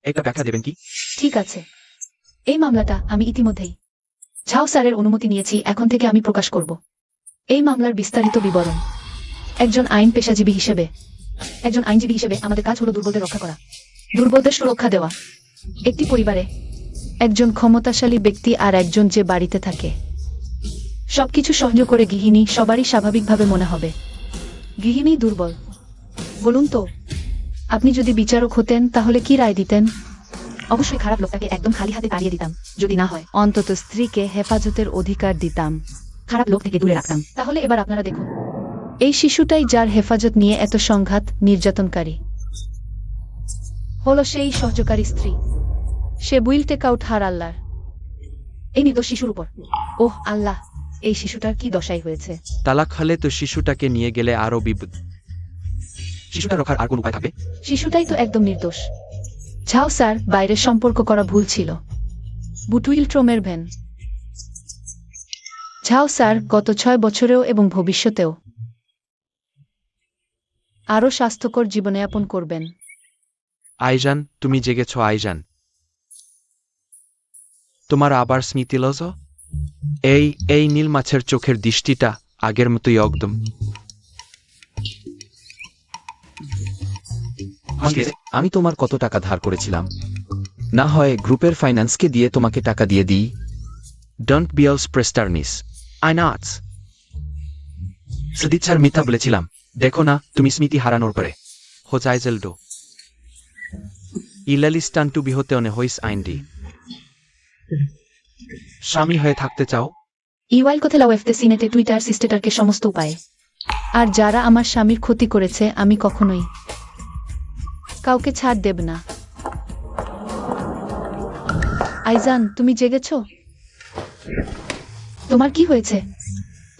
একটা ব্যাখ্যা দেবেন কি? ঠিক আছে, এই মামলাটা আমি ইতিমধ্যেই ঝাও স্যারের অনুমতি নিয়েছি, এখন থেকে আমি প্রকাশ করব এই মামলার বিস্তারিত বিবরণ। একজন আইন পেশাজীবী হিসেবে, একজন আইনজীবী হিসেবে আমাদের কাজ হলো দুর্বলদের রক্ষা করা, দুর্বলদের সুরক্ষা দেওয়া। একটি পরিবারে একজন ক্ষমতাশালী ব্যক্তি আর একজন যে বাড়িতে থাকে, সবকিছু সহ্য করে গৃহিণী সবারই স্বাভাবিকভাবে মনে হবে গৃহিণী দুর্বল। বলুন তো, আপনি যদি বিচারক হতেন তাহলে কি রায় দিতেন? অবশ্যই খারাপ লোকটাকে একদম খালি হাতে তাড়িয়ে দিতাম, যদি না হয় অন্তত স্ত্রীকে হেফাজতের অধিকার দিতাম। খারাপ লোক থেকে দূরে রাখতাম। তাহলে এবার আপনারা দেখুন, এই শিশুটাই যার হেফাজত নিয়ে এত সংঘাত, নির্যাতনকারী হলো সেই সহ্যকারী স্ত্রী। সে উইল টেক আউট হার আল্লাহর। এই নির্দোষ শিশুর উপর। ওহ আল্লাহ, এই শিশুটার কি দশাই হয়েছে। তালাক হলে তো শিশুটাকে নিয়ে গেলে আরো বিপদ। শিশুটা রক্ষার আর কোন উপায় থাকবে? শিশুটাই তো একদম নির্দোষ। যাও স্যার, বাইরের সম্পর্ক করা ভুল ছিল। বুটুইল ট্রোমের ভ্যান। যাও স্যার, গত 6 বছরেও এবং ভবিষ্যতেও আরও স্বাস্থ্যকর জীবনযাপন করবেন। আইজান, তুমি জেগেছ আইজান। তোমার আবার স্মৃতি লজ? এই নীল মাছের চোখের দৃষ্টিটা আগের মতোই একদম। আমি তোমার কত টাকা ধার করেছিলাম? না হয় গ্রুপের ফাইন্যান্সকে দিয়ে তোমাকে টাকা দিয়ে দিই। ডন্ট বিয়ালস প্রেস্টারনিস আইনাটস। সদিচ্ছার মিথ্যা বলেছিলাম। দেখো না, তুমি স্মৃতি হারানোর পরে হোজাই জেলডো ইলালিস্টান টু বিহতে অনে হইস আইনডি। স্বামী হয়ে থাকতে চাও? ইওয়াইল কথা লাওয়েফতে সিনেটে টুইটার সিস্টেটারকে সমস্ত উপায়ে। আর যারা আমার স্বামীর ক্ষতি করেছে, আমি কখনোই কাউকে ছাড় দেব না। আইজান, তুমি জেগেছ? তোমার কি হয়েছে?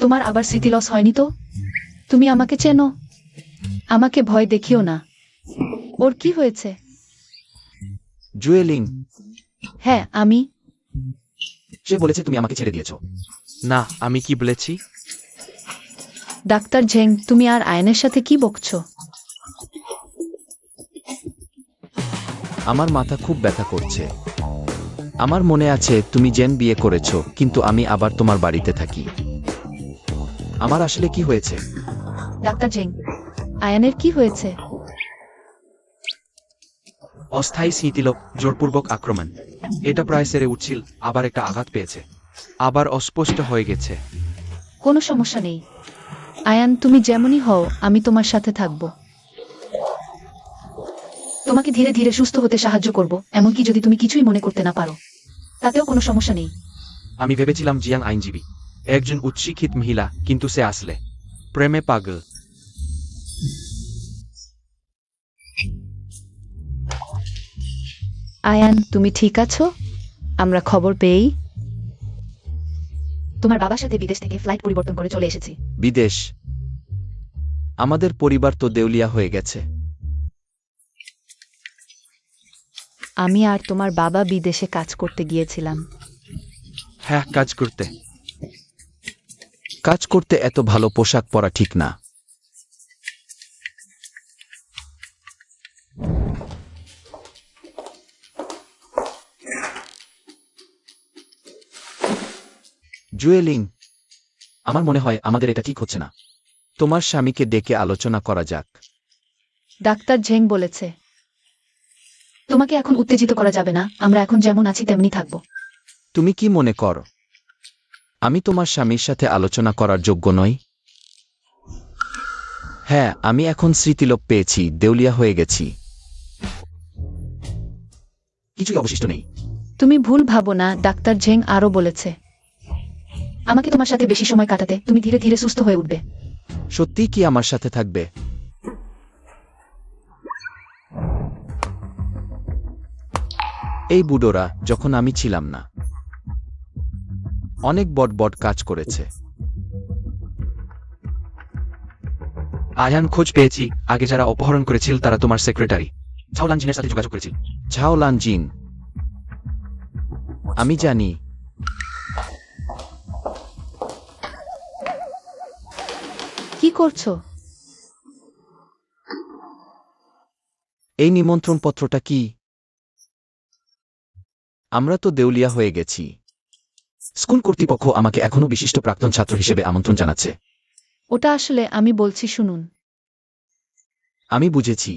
তোমার আবার স্মৃতি লস হয়নি তো? তুমি আমাকে চেনো? আমাকে ভয় দেখিও না। ওর কি হয়েছে? জুয়েলিং। হ্যাঁ, আমি। সে বলেছে তুমি আমাকে ছেড়ে দিয়েছ। না, আমি কি বলেছি? ডাক্তার ঝেং, তুমি আর আয়নের সাথে কি বকছ? আমার মাথা খুব ব্যথা করছে। আমার মনে আছে তুমি জেন বিয়ে করেছ, কিন্তু আমি আবার তোমার বাড়িতে থাকি। আমার আসলে কি হয়েছে? ডাক্তার ঝেং, আয়নের কি হয়েছে? অস্থায়ী স্মৃতিলোপ, জোরপূর্বক আক্রমণ। এটা প্রায় সেরে উঠছিল, আবার একটা আঘাত পেয়েছে, আবার অস্পষ্ট হয়ে গেছে। কোনো সমস্যা নেই আয়ান, তুমি যেমনই হও আমি তোমার সাথে থাকব। তোমাকে ধীরে ধীরে সুস্থ হতে সাহায্য করব, এমনকি যদি তুমি কিছুই মনে করতে না পারো, তাতেও কোনো সমস্যা নেই। আমি ভেবেছিলাম জিয়াং আইনজীবী, একজন উচ্চশিক্ষিত মহিলা, কিন্তু সে আসলে প্রেমে পাগল। আয়ান, তুমি ঠিক আছো? আমরা খবর পেয়েই তোমার বাবার সাথে বিদেশ থেকে ফ্লাইট পরিবর্তন করে চলে এসেছি। বিদেশ? আমাদের পরিবার তো দেউলিয়া হয়ে গেছে। আমি আর তোমার বাবা বিদেশে কাজ করতে গিয়েছিলাম। হ্যাঁ, কাজ করতে। কাজ করতে এত ভালো পোশাক পরা ঠিক না। জুয়েলিং, আমার মনে হয় আমাদের এটা ঠিক হচ্ছে না। তোমার স্বামীকে ডেকে আলোচনা করা যাক। ডাক্তার ঝেং বলেছে তোমাকে এখন উত্তেজিত করা যাবে না, আমরা এখন যেমন আছি তেমনি থাকব। তুমি কি মনে করো আমি তোমার স্বামীর সাথে আলোচনা করার যোগ্য নই? হ্যাঁ, আমি এখন স্মৃতিলোপ পেয়েছি, দেউলিয়া হয়ে গেছি, কিছুই অবশিষ্ট নেই। তুমি ভুল ভাবো না, ডাক্তার ঝেং আরও বলেছে আমাকে তোমার সাথে বেশি সময় কাটাতে, তুমি ধীরে ধীরে সুস্থ হয়ে উঠবে। সত্যিই কি আমার সাথে থাকবে? এই বুড়োরা, যখন আমি ছিলাম না, অনেক বড় বড় কাজ করেছে। আয়ান, খোঁজ পেয়েছি, আগে যারা অপহরণ করেছিল তারা তোমার সেক্রেটারি ঝাওলানজিনের সাথে যোগাযোগ করেছিল। ঝাও লানজিন? আমি জানি। কি করছো? এই নিমন্ত্রণপত্রটা কি? আমরা তো দেউলিয়া হয়ে গেছি। স্কুল কর্তৃপক্ষ আমাকে এখনো বিশিষ্ট প্রাক্তন ছাত্র হিসেবে আমন্ত্রণ জানাচ্ছে। ওটা আসলে আমি বলছি শুনুন। আমি বুঝেছি,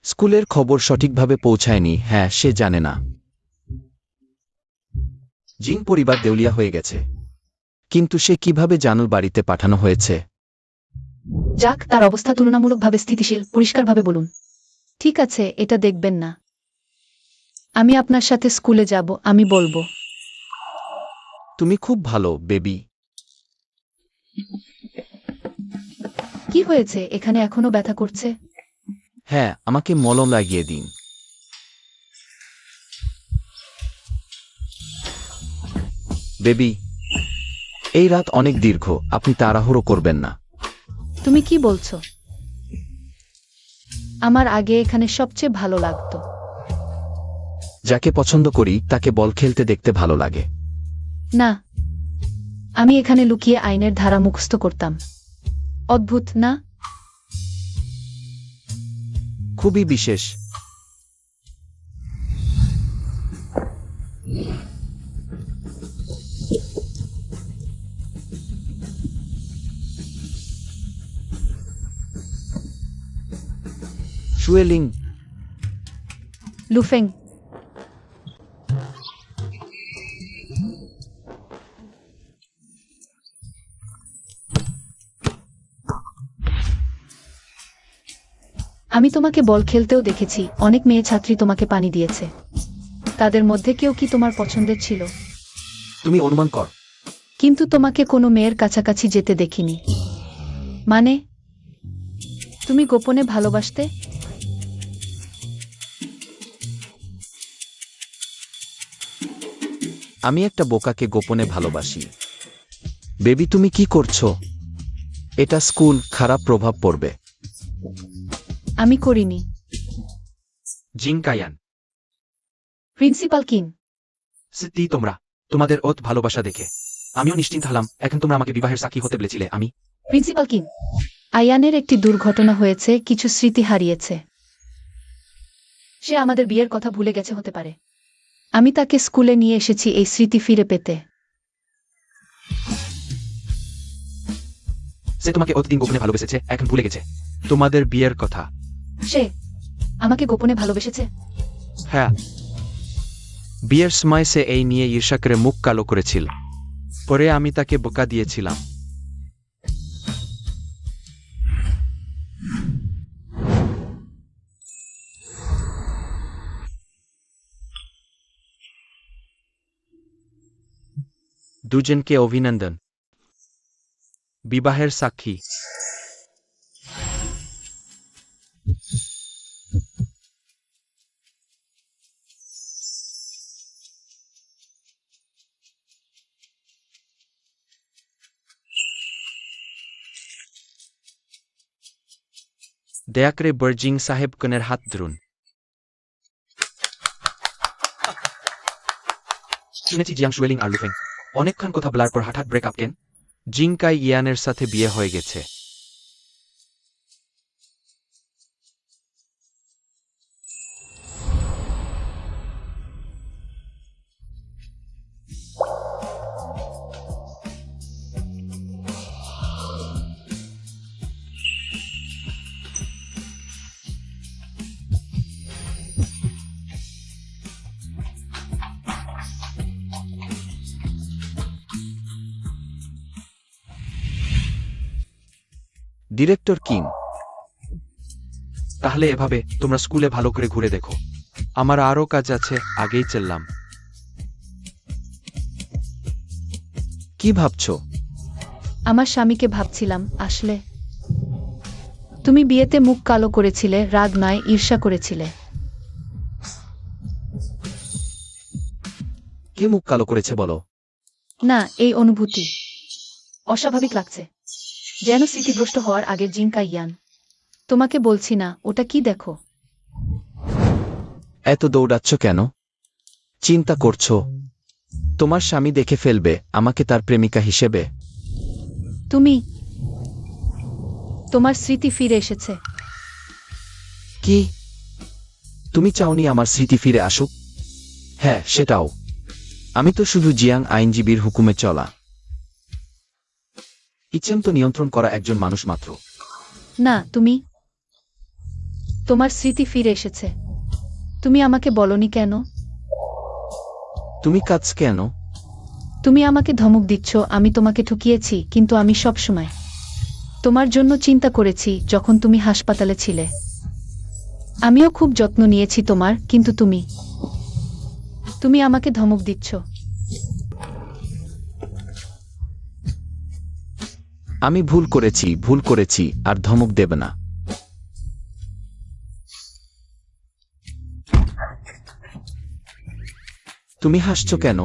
স্কুলের খবর সঠিকভাবে পৌঁছায়নি। হ্যাঁ, সে জানে না জিন পরিবার দেউলিয়া হয়ে গেছে, কিন্তু সে কিভাবে জানুর বাড়িতে পাঠানো হয়েছে? যাক, তার অবস্থা তুলনামূলকভাবে স্থিতিশীল, পরিষ্কারভাবে বলুন। ঠিক আছে, এটা দেখবেন না। আমি আপনার সাথে স্কুলে যাব, আমি বলবো। তুমি খুব ভালো, বেবি। কি হয়েছে? এখানে এখনো ব্যথা করছে? হ্যাঁ, আমাকে মলম লাগিয়ে দিন। বেবি, এই রাত অনেক দীর্ঘ, আপনি তাড়াহুড়ো করবেন না। তুমি কি বলছো? আমার আগে এখানে সবচেয়ে ভালো লাগতো। যাকে পছন্দ করি তাকে বল খেলতে দেখতে ভালো লাগে। না, আমি এখানে লুকিয়ে আইনের ধারা মুখস্থ করতাম। অদ্ভুত না? খুবই বিশেষ। শুয়েলিং, লুফেং, আমি তোমাকে বল খেলতেও দেখেছি। অনেক মেয়ে ছাত্রী তোমাকে পানি দিয়েছে। তাদের মধ্যে কেউ কি তোমার পছন্দের ছিল? তুমি অনুমান কর। কিন্তু তোমাকে কোনো মেয়ের কাছাকাছি যেতে দেখিনি। মানে, তুমি গোপনে ভালোবাসতে? আমি একটা বোকাকে গোপনে ভালোবাসি। বেবি, তুমি কি করছো? এটা স্কুল, খারাপ প্রভাব পড়বে। আমি করিনি। জিং কাইয়ান, প্রিন্সিপাল কিং, সত্যি তোমরা, তোমাদের ওত ভালোবাসা দেখে আমিও নিশ্চিন্ত হলাম। এখন তোমরা আমাকে বিবাহের সাক্ষী হতে বলেছিলে। আমি প্রিন্সিপাল কিং, আয়ানের একটি দুর্ঘটনা হয়েছে, কিছু স্মৃতি হারিয়েছে। সে আমাদের বিয়ের কথা ভুলে গেছে হতে পারে। আমি তাকে স্কুলে নিয়ে এসেছি এই স্মৃতি ফিরে পেতে। সে তোমাকে অতদিন গোপনে ভালোবেসেছে, এখন ভুলে গেছে তোমাদের বিয়ের কথা। সে আমাকে গোপনে ভালোবেসেছে? হ্যাঁ, বিয়ের সময় সে এই নিয়ে ঈর্ষা করে মুখ কালো করেছিল। পরে আমি তাকে বোকা দিয়েছিলাম। দুজনকে অভিনন্দন। বিবাহের সাক্ষী। দয়া করে বর্জিং সাহেব কনের হাত ধরুন। শুনেছি জিয়াং শুয়েলিং আর লুফেং অনেকক্ষণ কথা বলার পর হঠাৎ ব্রেকআপ কেন? জিং কাই ইয়ানের সাথে বিয়ে হয়ে গেছে। ডিরেক্টর কিং, তাহলে এভাবে তোমরা স্কুলে ভালো করে ঘুরে দেখো। আমার আরও কাজ আছে, আগেই চললাম। কি ভাবছো? আমার স্বামীকে ভাবছিলাম। আসলে তুমি বিয়েতে মুখ কালো করেছিলে, রাগ নয়, ঈর্ষা করেছিলে। কে মুখ কালো করেছে বলো? না, এই অনুভূতি অস্বাভাবিক লাগছে, যেন স্মৃতিভ্রষ্ট হওয়ার আগের জিং কাইয়ান। তোমাকে বলছি না, ওটা কি দেখো। এত দৌড়াচ্ছ কেন? চিন্তা করছো তোমার স্বামী দেখে ফেলবে আমাকে তার প্রেমিকা হিসেবে? তুমি, তোমার স্মৃতি ফিরে এসেছে। কি? তুমি চাওনি আমার স্মৃতি ফিরে আসুক? হ্যাঁ, সেটাও। আমি তো শুধু জিয়াং আইনজীবীর হুকুমে চলা। ইচ্ছেম তো নিয়ন্ত্রণ করা একজন মানুষ মাত্র। না, তোমার স্মৃতি ফিরে এসেছে। তুমি আমাকে বলনি কেন? তুমি কাজ কেন? তুমি আমাকে ধমক দিচ্ছ। আমি তোমাকে ঠকিয়েছি, কিন্তু আমি সব সময় তোমার জন্য চিন্তা করেছি যখন তুমি হাসপাতালে ছিলে। আমিও খুব যত্ন নিয়েছি তোমার, কিন্তু তুমি আমাকে ধমক দিচ্ছ। আমি ভুল করেছি আর ধমক দেবে না। তুমি হাসছো কেন?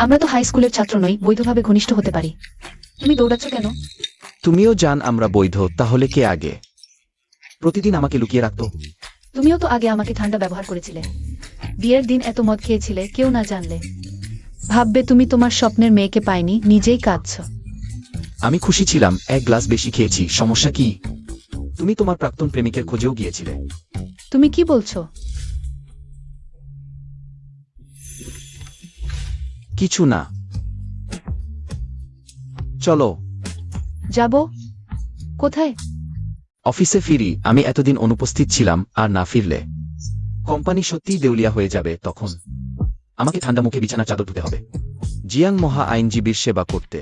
আমরা তো হাই স্কুলের ছাত্র নই, বৈধভাবে ঘনিষ্ঠ হতে পারি। তুমি দৌড়াচ্ছ কেন? তুমিও জান আমরা বৈধ, তাহলে কে আগে? প্রতিদিন আমাকে লুকিয়ে রাখতো। তুমিও তো আগে আমাকে ঠান্ডা ব্যবহার করেছিলে। বিয়ের দিন এত মদ খেয়েছিলে, কেউ না জানলে। ভাববে তুমি তোমার স্বপ্নের মেয়েকে পাইনি, নিজেই কাঁদছ। আমি খুশি ছিলাম, এক গ্লাস বেশি খেয়েছি, সমস্যা কি? তুমি তোমার প্রাক্তন প্রেমিকের খোঁজেও গিয়েছিলে। তুমি কি বলছো? কিছু না। চলো। যাব? কোথায়? অফিসে ফিরি। আমি এতদিন অনুপস্থিত ছিলাম, আর না ফিরলে কোম্পানি সত্যিই দেউলিয়া হয়ে যাবে। তখন আমাকে ঠান্ডা মুখে বিছানার চাদর ধুতে হবে। জিয়াং মহা আইনজীবীর সেবা করতে।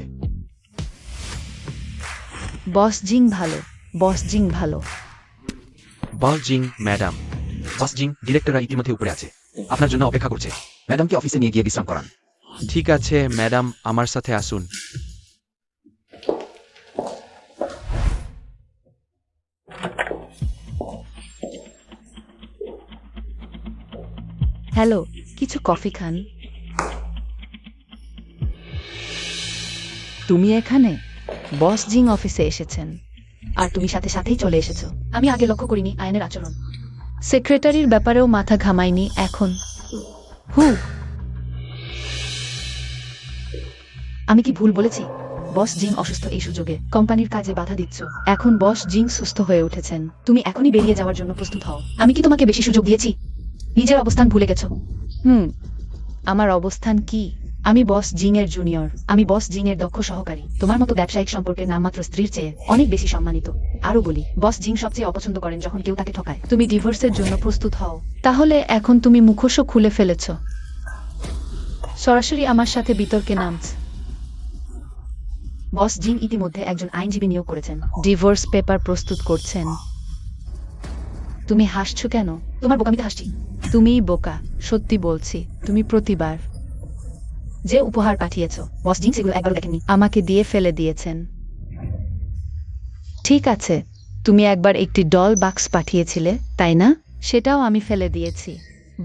বস জিং ভালো, বস জিং ভালো। বস জিং ম্যাডাম। বস জিং, ডিরেক্টররা ইতিমধ্যে উপরে আছে, আপনার জন্য অপেক্ষা করছে। ম্যাডামকে অফিসে নিয়ে গিয়ে বিশ্রাম করান। ঠিক আছে ম্যাডাম, আমার সাথে আসুন। হ্যালো, কিছু কফি খান? তুমি এখানে? বস জিং অফিসে এসেছেন। আর তুমি সাথে সাথেই চলে এসেছো। আমি আগে লক্ষ্য করিনি আয়নের আচরণ। সেক্রেটারির ব্যাপারেও মাথা ঘামাইনি, এখন আমি কি ভুল বলেছি? বস জিং অসুস্থ, এই সুযোগে কোম্পানির কাজে বাধা দিচ্ছ। এখন বস জিং সুস্থ হয়ে উঠেছেন। তুমি এখনই বেরিয়ে যাওয়ার জন্য প্রস্তুত হও। আমি কি তোমাকে বেশি সুযোগ দিয়েছি? নিজের অবস্থান ভুলে গেছো। আমার অবস্থান কি? আমি বস জিং এর জুনিয়র। আমি বস জিং এর দক্ষ সহকারী। তোমার মতো ব্যবসায়িক সম্পর্কের নামমাত্র স্ত্রীর চেয়ে অনেক বেশি সম্মানিত। আরো বলি, বস জিং সবচেয়ে অপছন্দ করেন যখন কেউ তাকে ঠকায়। তুমি ডিভোর্সের জন্য প্রস্তুত হও। তাহলে এখন তুমি মুখোশও খুলে ফেলেছ। সরাসরি আমার সাথে বিতর্কে নামছ। বস জিং ইতিমধ্যে একজন আইনজীবী নিয়োগ করেছেন। ডিভোর্স পেপার প্রস্তুত করছেন। তুমি হাসছো কেন? তোমার বোকামিতে হাসছি। তুমিই বোকা, সত্যি বলছি। তুমি প্রতিবার যে উপহার পাঠিয়েছো, বস জিং সেগুলো একবারও দেখেননি। আমাকে দিয়ে ফেলে দিয়েছেন। ঠিক আছে, তুমি একবার একটি ডল বাক্স পাঠিয়েছিলে, তাই না? সেটাও আমি ফেলে দিয়েছি।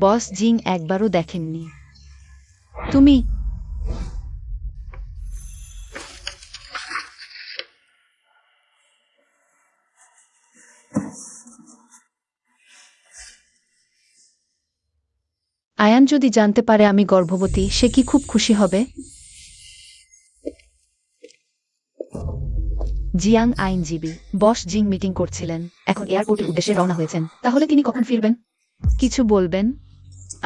বস জিং একবারও দেখেননি। তুমি আয়ান যদি জানতে পারে আমি গর্ভবতী, সে কি খুব খুশি হবে? জিয়াং আইনজীবী। বস জিং মিটিং করছিলেন, এখন এয়ারপোর্টের উদ্দেশ্যে রওনা হয়েছেন। তাহলে তিনি কখন ফিরবেন? কিছু বলবেন?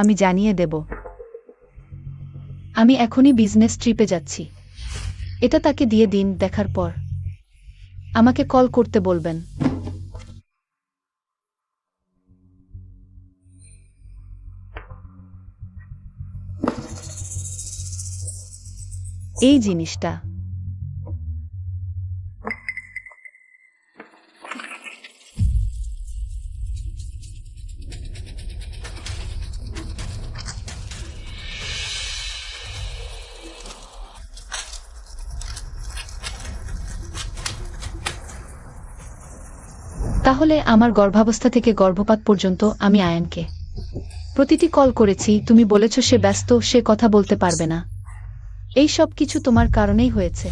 আমি জানিয়ে দেব। আমি এখনই বিজনেস ট্রিপে যাচ্ছি। এটা তাকে দিয়ে দিন, দেখার পর আমাকে কল করতে বলবেন। এই জিনিসটা তাহলে আমার গর্ভাবস্থা থেকে গর্ভপাত পর্যন্ত আমি আয়ানকে প্রতিটি কল করেছি। তুমি বলেছ সে ব্যস্ত, সে কথা বলতে পারবে না। এই সব কিছু তোমার কারণেই হয়েছে।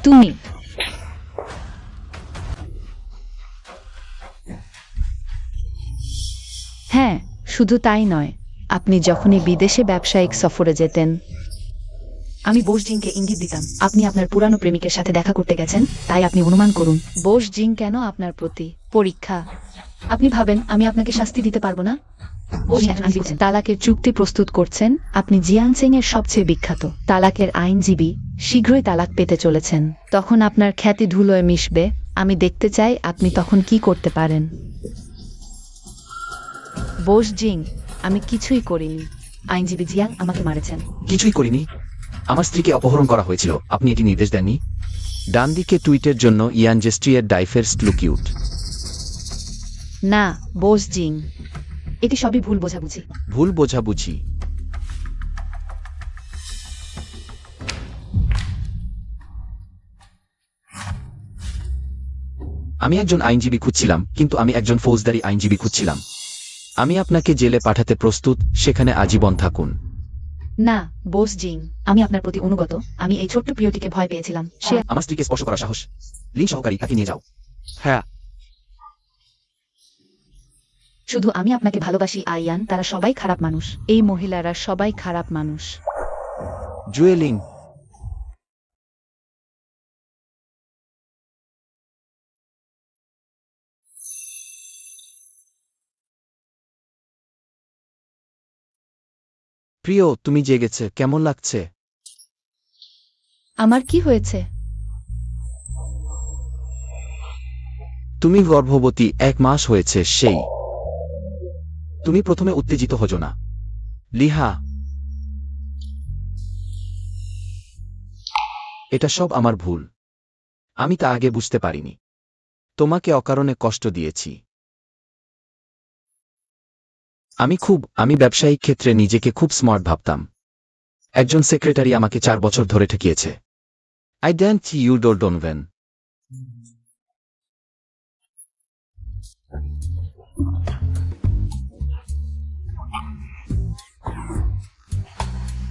তুমি হ্যাঁ, শুধু তাই নয়, আপনি যখনই বিদেশে ব্যবসায়িক সফরে যেতেন, আমি বোস জিংকে ইঙ্গিত দিতাম আপনি আপনার পুরানো প্রেমিকের সাথে দেখা করতে গেছেন, তাই আপনি অনুমান করুন। বোস জিং কেন আপনার প্রতি পরীক্ষা? আপনি ভাবেন আমি আপনাকে শাস্তি দিতে পারবো না? বোস জিং একজন আইনজীবী। তালাকের চুক্তি প্রস্তুত করছেন। আপনি জিয়াংসেং এর সবচেয়ে বিখ্যাত তালাকের আইনজীবী। শীঘ্রই তালাক পেতে চলেছেন। তখন আপনার খ্যাতি ধুলোয় মিশবে। আমি দেখতে চাই আপনি তখন কি করতে পারেন। বোস জিং, আমি কিছুই করিনি। আইনজীবী জিয়াং আমাকে মারেছেন। কিছুই করিনি। আমার স্ত্রীকে অপহরণ করা হয়েছিল, আপনি এটি নির্দেশ দেননি। ডান দিকে টুইটের জন্য ইয়ান জেস্ট্রিয়ের ডাইফেরস্ট লুকিউট। না, বোস জিং, এটি সবই ভুল বোঝাবুঝি। ভুল বোঝাবুঝি। আমি একজন আইনজীবী খুঁজছিলাম, কিন্তু আমি একজন ফৌজদারি আইনজীবী খুঁজছিলাম। আমি আপনাকে জেলে পাঠাতে প্রস্তুত, সেখানে আজীবন থাকুন। না বোস জিং, আমি আপনার প্রতি অনুগত। আমি এই ছোট্ট প্রিয়টিকে ভয় পেয়েছিলাম। সে আমার স্ত্রীকে স্পর্শ করার সাহস। লিং সহকারী, তাকে নিয়ে যাও। হ্যাঁ, শুধু আমি আপনাকে ভালোবাসি আইয়ান, তারা সবাই খারাপ মানুষ। এই মহিলারা সবাই খারাপ মানুষ। জুয়েলিং, প্রিয়, তুমি জেগেছে, কেমন লাগছে? আমার কি হয়েছে? তুমি গর্ভবতী, 1 মাস হয়েছে। সেই তুমি প্রথমে উত্তেজিত হজো না, লিহা। এটা সব আমার ভুল। আমি তা আগে বুঝতে পারিনি। তোমাকে অকারণে কষ্ট দিয়েছি। আমি ব্যবসায়িক ক্ষেত্রে নিজেকে খুব স্মার্ট ভাবতাম। একজন সেক্রেটারি আমাকে 4 বছর ধরে ঠকিয়েছে। I don't you don't when.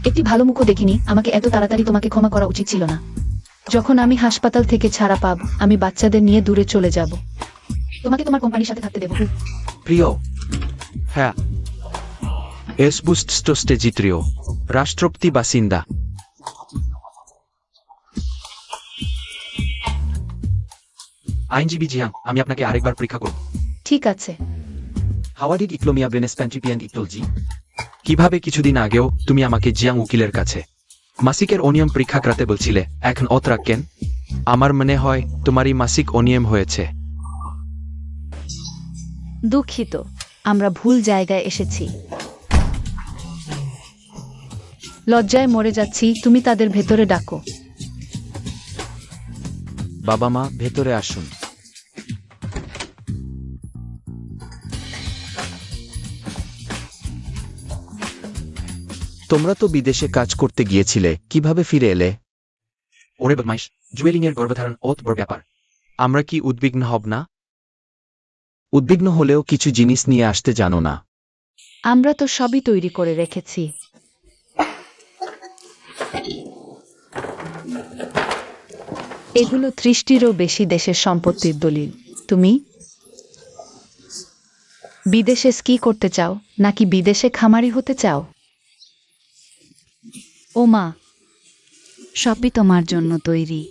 একটি ভালো মুখও দেখিনি। আমাকে এত তাড়াতাড়ি তোমাকে ক্ষমা করা উচিত ছিল না। যখন আমি হাসপাতাল থেকে ছাড়া পাব, আমি বাচ্চাদের নিয়ে দূরে চলে যাব। তোমাকে তোমার কোম্পানির সাথে থাকতে দেব। প্রিয়, হ্যাঁ। Es বুস্টস্টে জিত্রিয় রাষ্ট্রপতি বাসিন্দা। আইনজীবী জিয়াং, আমি আপনাকে আরেকবার পরীক্ষা করব। ঠিক আছে। হাওয়াডিড ইকলোমিয়া ব্রেনেস প্যান্ট্রিপিয়ান ইকটোলজি। কিভাবে কিছুদিন আগেও তুমি আমাকে জিয়াং উকিলের কাছে মাসিকের অনিয়ম পরীক্ষা করাতে বলছিলে, এখন অত রাখেন? আমার মনে হয় তোমারই মাসিক অনিয়ম হয়েছে। দুঃখিত, আমরা ভুল জায়গায় এসেছি। লজ্জায় মরে যাচ্ছি। তুমি তাদের ভেতরে ডাকো। বাবা মা, ভেতরে আসুন। তোমরা তো বিদেশে কাজ করতে গিয়েছিলে, কিভাবে ফিরে এলে? ওরে বদমাইশ, জুয়েলিং এর গর্ভধারণ অত বড় ব্যাপার। আমরা কি উদ্বিগ্ন হব না? উদ্বিগ্ন হলেও কিছু জিনিস নিয়ে আসতে জানো না। আমরা তো সবই তৈরি করে রেখেছি। এগুলো 30টিরও বেশি দেশের সম্পত্তির দলিল। তুমি বিদেশে স্কি করতে চাও নাকি বিদেশে খামারি হতে চাও? ও মা, সবই তোমার জন্য তৈরি।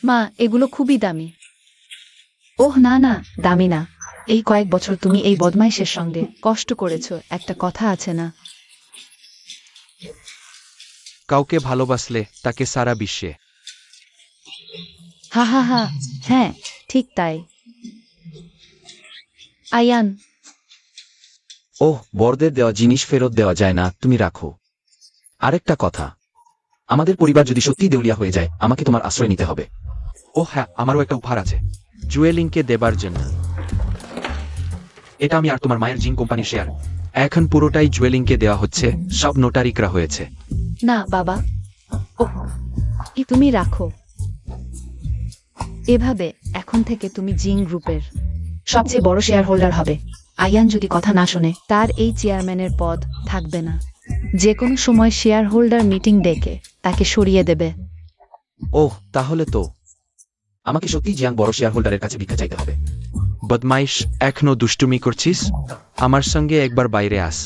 মা, এগুলো খুবই দামি। ওহ না না, দামি না। এই কয়েক বছর তুমি এই বদমাইশের সঙ্গে কষ্ট করেছো, একটা কথা আছে না, কাউকে ভালোবাসলে তাকে সারা বিশ্বে। হা হা হা, হ্যাঁ ঠিক তাই। আয়ান, ওহ, বড়দের দেওয়া জিনিস ফেরত দেওয়া যায় না, তুমি রাখো। আরেকটা কথা, আমাদের পরিবার যদি সত্যি দেউলিয়া হয়ে যায়, আমাকে তোমার আশ্রয় নিতে হবে। ও হ্যাঁ, আমারও একটা উপহার আছে জুয়েলিংকে দেবার জন্য। এটা আমি আর তোমার মায়ের জিন কোম্পানির শেয়ার। এখন পুরোটাই জুয়েলিংকে দেওয়া হচ্ছে, সব নোটারি করা হয়েছে। না বাবা। তুমি রাখো। এভাবে এখন থেকে তুমি জিং গ্রুপের সবচেয়ে বড় শেয়ার হোল্ডার হবে। আয়ান যদি কথা না শোনে, তার এই চেয়ারম্যানের পদ থাকবে না। যে কোনো সময় শেয়ার হোল্ডার মিটিং ডেকে তাকে সরিয়ে দেবে। ওহ, তাহলে তো আমাকে সত্যি জিয়াং বড় শেয়ার হোল্ডারের কাছে ভিক্ষা চাইতে হবে। বদমাইশ, এখনো দুষ্টুমি করছিস? আমার সঙ্গে একবার বাইরে আস।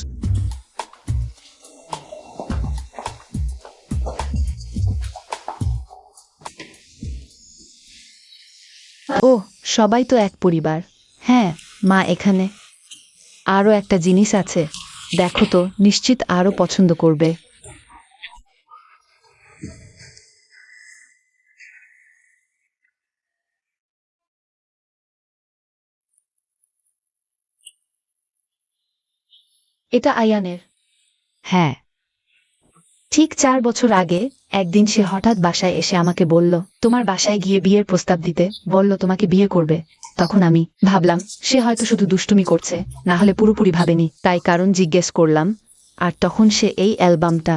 ও, সবাই তো এক পরিবার। হ্যাঁ, মা এখানে। আরও একটা জিনিস আছে, দেখো তো, নিশ্চিত আরও পছন্দ করবে। এটা আয়ানের। হ্যাঁ, ঠিক 4 বছর আগে একদিন সে হঠাৎ বাসায় এসে আমাকে বলল, তোমার বাসায় গিয়ে বিয়ের প্রস্তাব দিতে বলল, তোমাকে বিয়ে করবে। তখন আমি ভাবলাম সে হয়তো শুধু দুষ্টুমি করছে, না হলে পুরোপুরি ভাবেনি। তাই কারণ জিজ্ঞেস করলাম, আর তখন সে এই অ্যালবামটা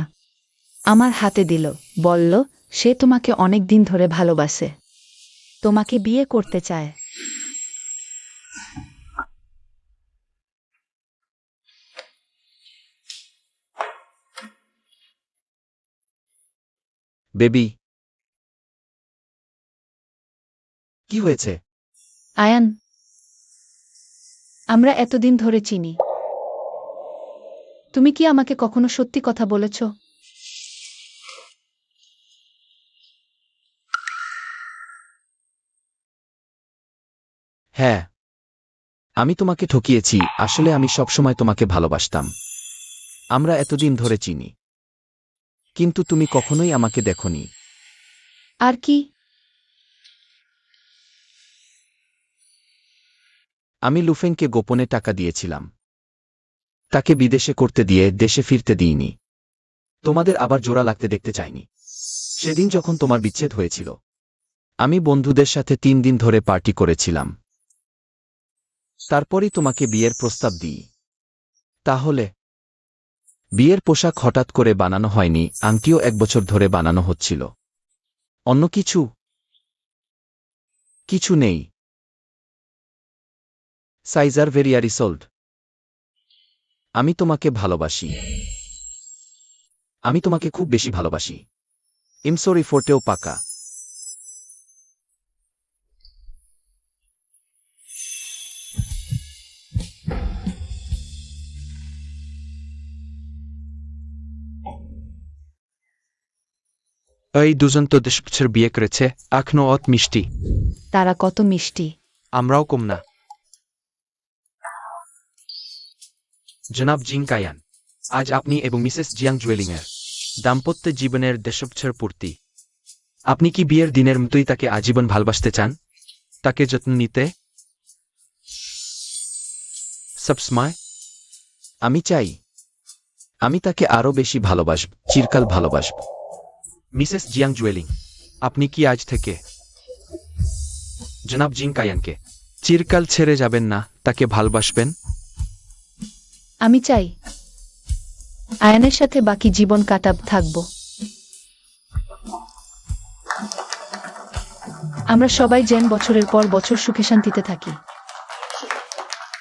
আমার হাতে দিল, বলল সে তোমাকে অনেক দিন ধরে ভালোবাসে, তোমাকে বিয়ে করতে চায়। বেবি, কি হয়েছে? আয়ান, আমরা এতদিন ধরে চিনি। তুমি কি আমাকে কখনো সত্যি কথা বলেছ? হ্যাঁ, আমি তোমাকে ঠকিয়েছি। আসলে আমি সবসময় তোমাকে ভালোবাসতাম। আমরা এতদিন ধরে চিনি, কিন্তু তুমি কখনোই আমাকে দেখোনি। আর কি? আমি লুফেনকে গোপনে টাকা দিয়েছিলাম, তাকে বিদেশে করতে দিয়ে দেশে ফিরতে দিইনি। তোমাদের আবার জোড়া লাগতে দেখতে চাইনি। সেদিন যখন তোমার বিচ্ছেদ হয়েছিল, আমি বন্ধুদের সাথে 3 দিন ধরে পার্টি করেছিলাম। তারপরই তোমাকে বিয়ের প্রস্তাব দিই। তাহলে বিয়ের পোশাক হঠাৎ করে বানানো হয়নি, আংটিও 1 বছর ধরে বানানো হচ্ছিল। অন্য কিছু কিছু নেই। সাইজার ভেরিয়ারি সোল্ড। আমি তোমাকে ভালোবাসি। আমি তোমাকে খুব বেশি ভালোবাসি। ইম সরি ফোর্টেও পাকা। এই দুজন তো 10 বছর বিয়ে করেছে, এখনো অত মিষ্টি। তারা কত মিষ্টি। আমরাও কম না। জনাব জিং কায়ান, আজ আপনি এবং মিসেস জিয়াং জুয়েলিংয়ের দাম্পত্য জীবনের 10 বছর পূর্তি। আপনি কি বিয়ের দিনের মতোই তাকে আজীবন ভালোবাসতে চান? তাকে যত্ন নিতে সবসময়? আমি চাই আমি তাকে আরো বেশি ভালোবাসব, চিরকাল ভালোবাসব। মিসেস জিয়াং জুয়েলিং, আপনি কি আজ থেকে জনাব জিং কায়ানকে চিরকাল ছেড়ে যাবেন না, তাকে ভালোবাসবেন? আমি চাই আয়ানের সাথে বাকি জীবন থাকব। আমরা সবাই যেন বছরের পর বছর সুখে শান্তিতে থাকি।